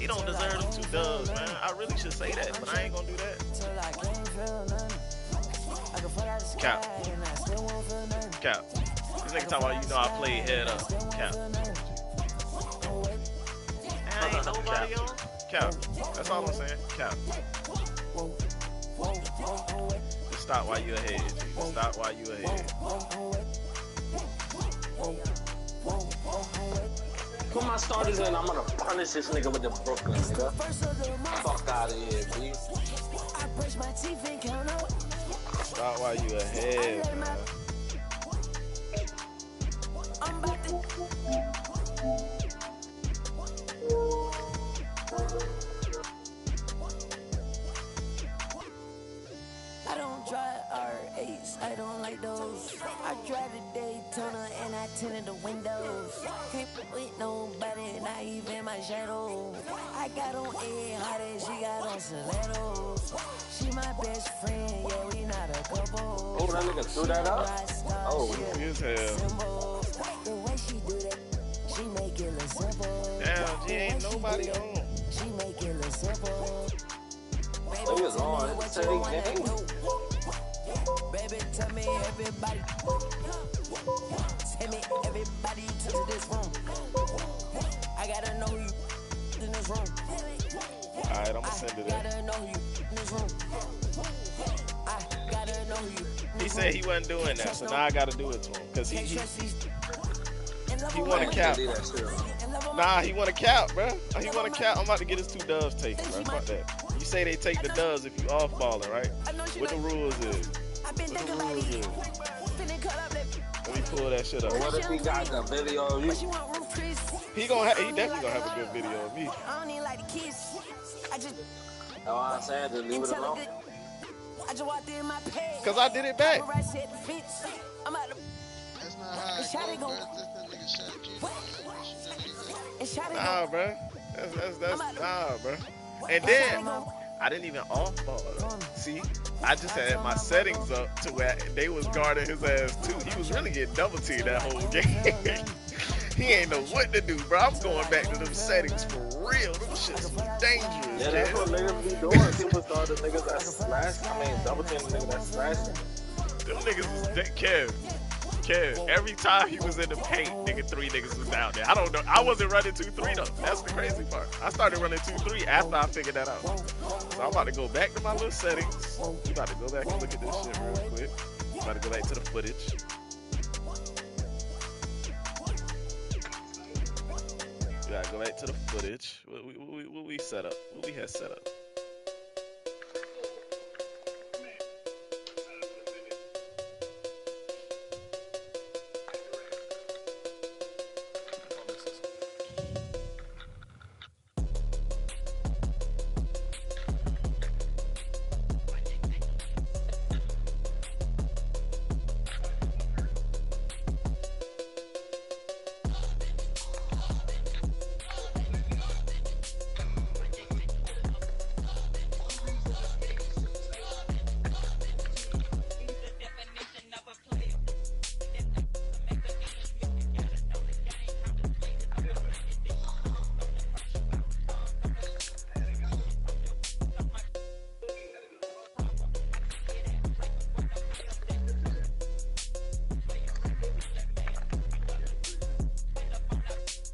He don't deserve them 2 dubs, man. I really should say that, but I ain't gonna do that. Cap. This nigga talking about, you know, I played head up. Cap. Ain't nobody on. Cap. That's all I'm saying. Cap. Just stop while you ahead. Just stop while you ahead. Put my starters in. I'm gonna punish this nigga with the Brooklyn, nigga. Fuck out of here, please. Stop while you ahead, man. I don't drive R8s, I don't like those. I drive the Daytona and I tinted the windows. Can't with nobody, not even my shadow. I got on A hot and she got on stilettos. She my best friend, yeah, we not a couple. Oh, that nigga threw that up? Oh, weak as hell. The way she do that, she make it look simple. Damn, G, ain't nobody on. She make it look simple. Niggas on. Say they game. Baby, tell me everybody. Tell me everybody to this room. I gotta know you in this room. Alright, I'm gonna send it in. I gotta know you in this room. I gotta know you. He said he wasn't doing that, so now I gotta do it to him. Cause he want to cap. Nah, he want to cap, bro. He want to cap. I'm about to get his 2 dubs taken, bro. Fuck that. You say they take the dubs if you off balling, right? What the rules is? What the rules is? Let me pull that shit up. What if he got the video of you? He definitely gonna have a good video of me. No, I'm saying just leave it alone. Cause I did it back. Nah, bro. That's nah, bro. And then I didn't even off ball though. See, I just had my settings up to where they was guarding his ass too. He was really getting double teamed that whole game. He ain't know what to do, bro. I'm going back to them settings for real. Them shit's dangerous. Yeah, that's what niggas be doing. Superstar the niggas that slash. Double team the niggas that slash. Them niggas is Kev. Every time he was in the paint, nigga, 3 niggas was down there. I don't know. I wasn't running 2-3 though. That's the crazy part. I started running 2-3 after I figured that out. So I'm about to go back to my little settings. We about to go back and look at this shit real quick. I'm about to go back to the footage. We gotta go back to the footage. What we set up? What we had set up?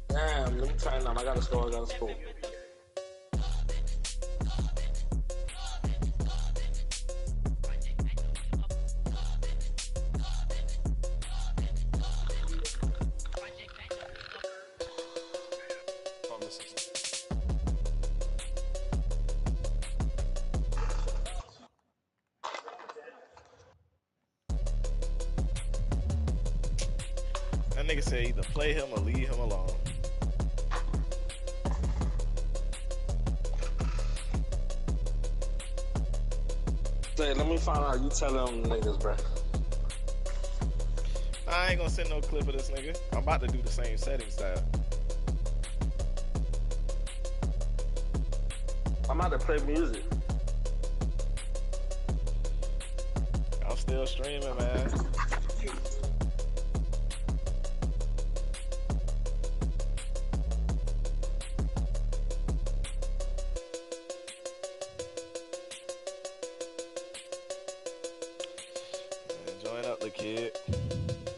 Damn, let me try now. I gotta score. That nigga said either play him or leave him alone. Say, let me find out. You tell them niggas, bro. I ain't gonna send no clip of this nigga. I'm about to do the same settings style. I'm about to play music. I'm still streaming, man. Join up the kid.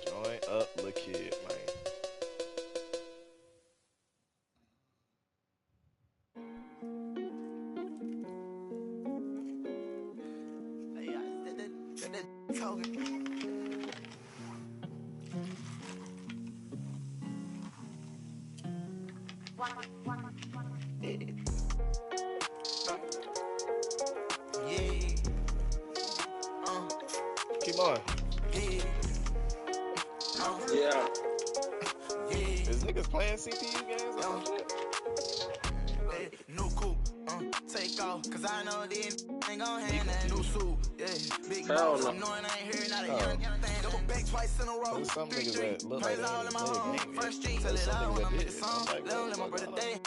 Join up the kid, man. Keep on. Yeah. Is niggas playing CPU games or some shit? New coupe, take off, cause I know these ain't gon' hand that new suit. Yeah, big boss, I'm knowing I ain't here, not a young thing. Double back twice in a row. There's some niggas that look like Praise all in my they home. game. First street, tell it out when I make a song. Let my brother day.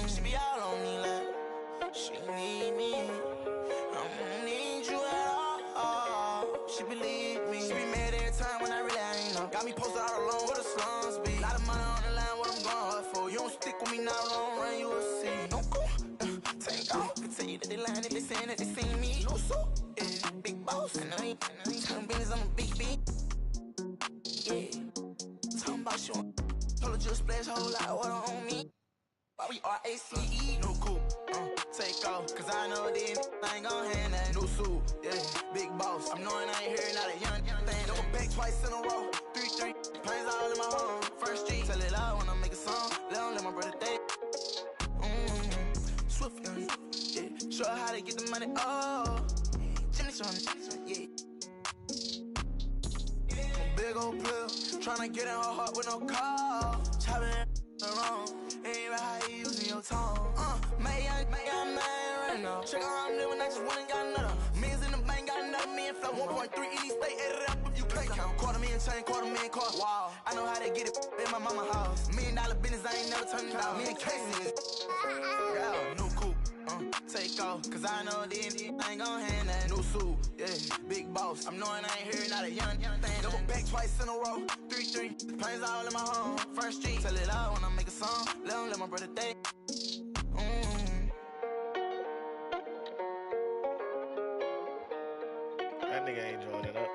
She be all on me like she need me. I don't need you at all. She believe me. She be mad every time when I really ain't know. Got me posted out alone where the slums be. Lot of money on the line, what I'm going for. You don't stick with me now, long run, you will see. Don't go, take off. Can tell you that they lying if they saying that they seen me. No suit, yeah, big boss. And I ain't telling business, I'm a big B. Yeah, talking about you. Told her just splash whole lot of water on me. Why we RACE, new coupe, take off, cause I know these ain't gon' hand that new suit, yeah, big boss, I'm knowing I ain't here, not a young thing, double back twice in a row, 3-3, planes all in my home, first street, tell it out when I make a song, let my brother day, Swift young, yeah, show her how to get the money, oh, Jimmy Sean, yeah, big old player, tryna get in her heart with no call, chopping along. Ain't right how you using your tongue. Man right now. Check out how I'm living, I just went and got another. Millions in the bank, got another million flow. 1.3 in each state, add it up if you can't count. $250,000 chain, $250,000 car. Wow, I know how to get it in my mama house. $1 million business, I ain't never turned down. Me and Casey, yeah, new coupe. Take off, cause I know these ain't gon' hand that new suit, yeah, big boss. I'm knowing I ain't here, not a young thing. Double back twice in a row, 3-3, planes all in my home, first street, tell it out when I make a song, let my brother day. That nigga ain't joining up.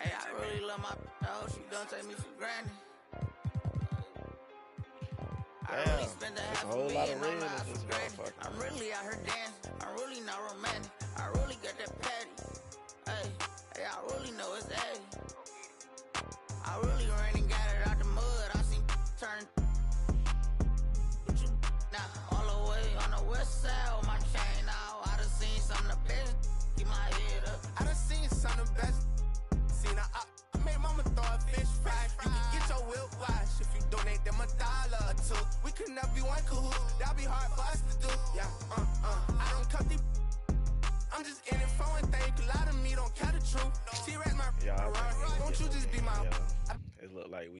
Hey, I really love my dog. She don't take me for granted. I really spend a half a million on my for granted. I'm really out here dancing. I'm really not romantic. I really got that patty. Hey, I really know it's A. I really ran and got it out the mud. I seen turn. Now all the way on the west side with my chain out. I done seen some of the best. Keep my head up. I done seen some of the best. I made mama throw a fish fry. You can get your whip wash if you donate them $1 or $2. We could never be one cahoot. That'd be hard for us to do. Yeah, I don't cut the. I'm just in it for one thing. A lot of me don't care the truth. T-Rex my. Yeah, won't you just be my. It look like we.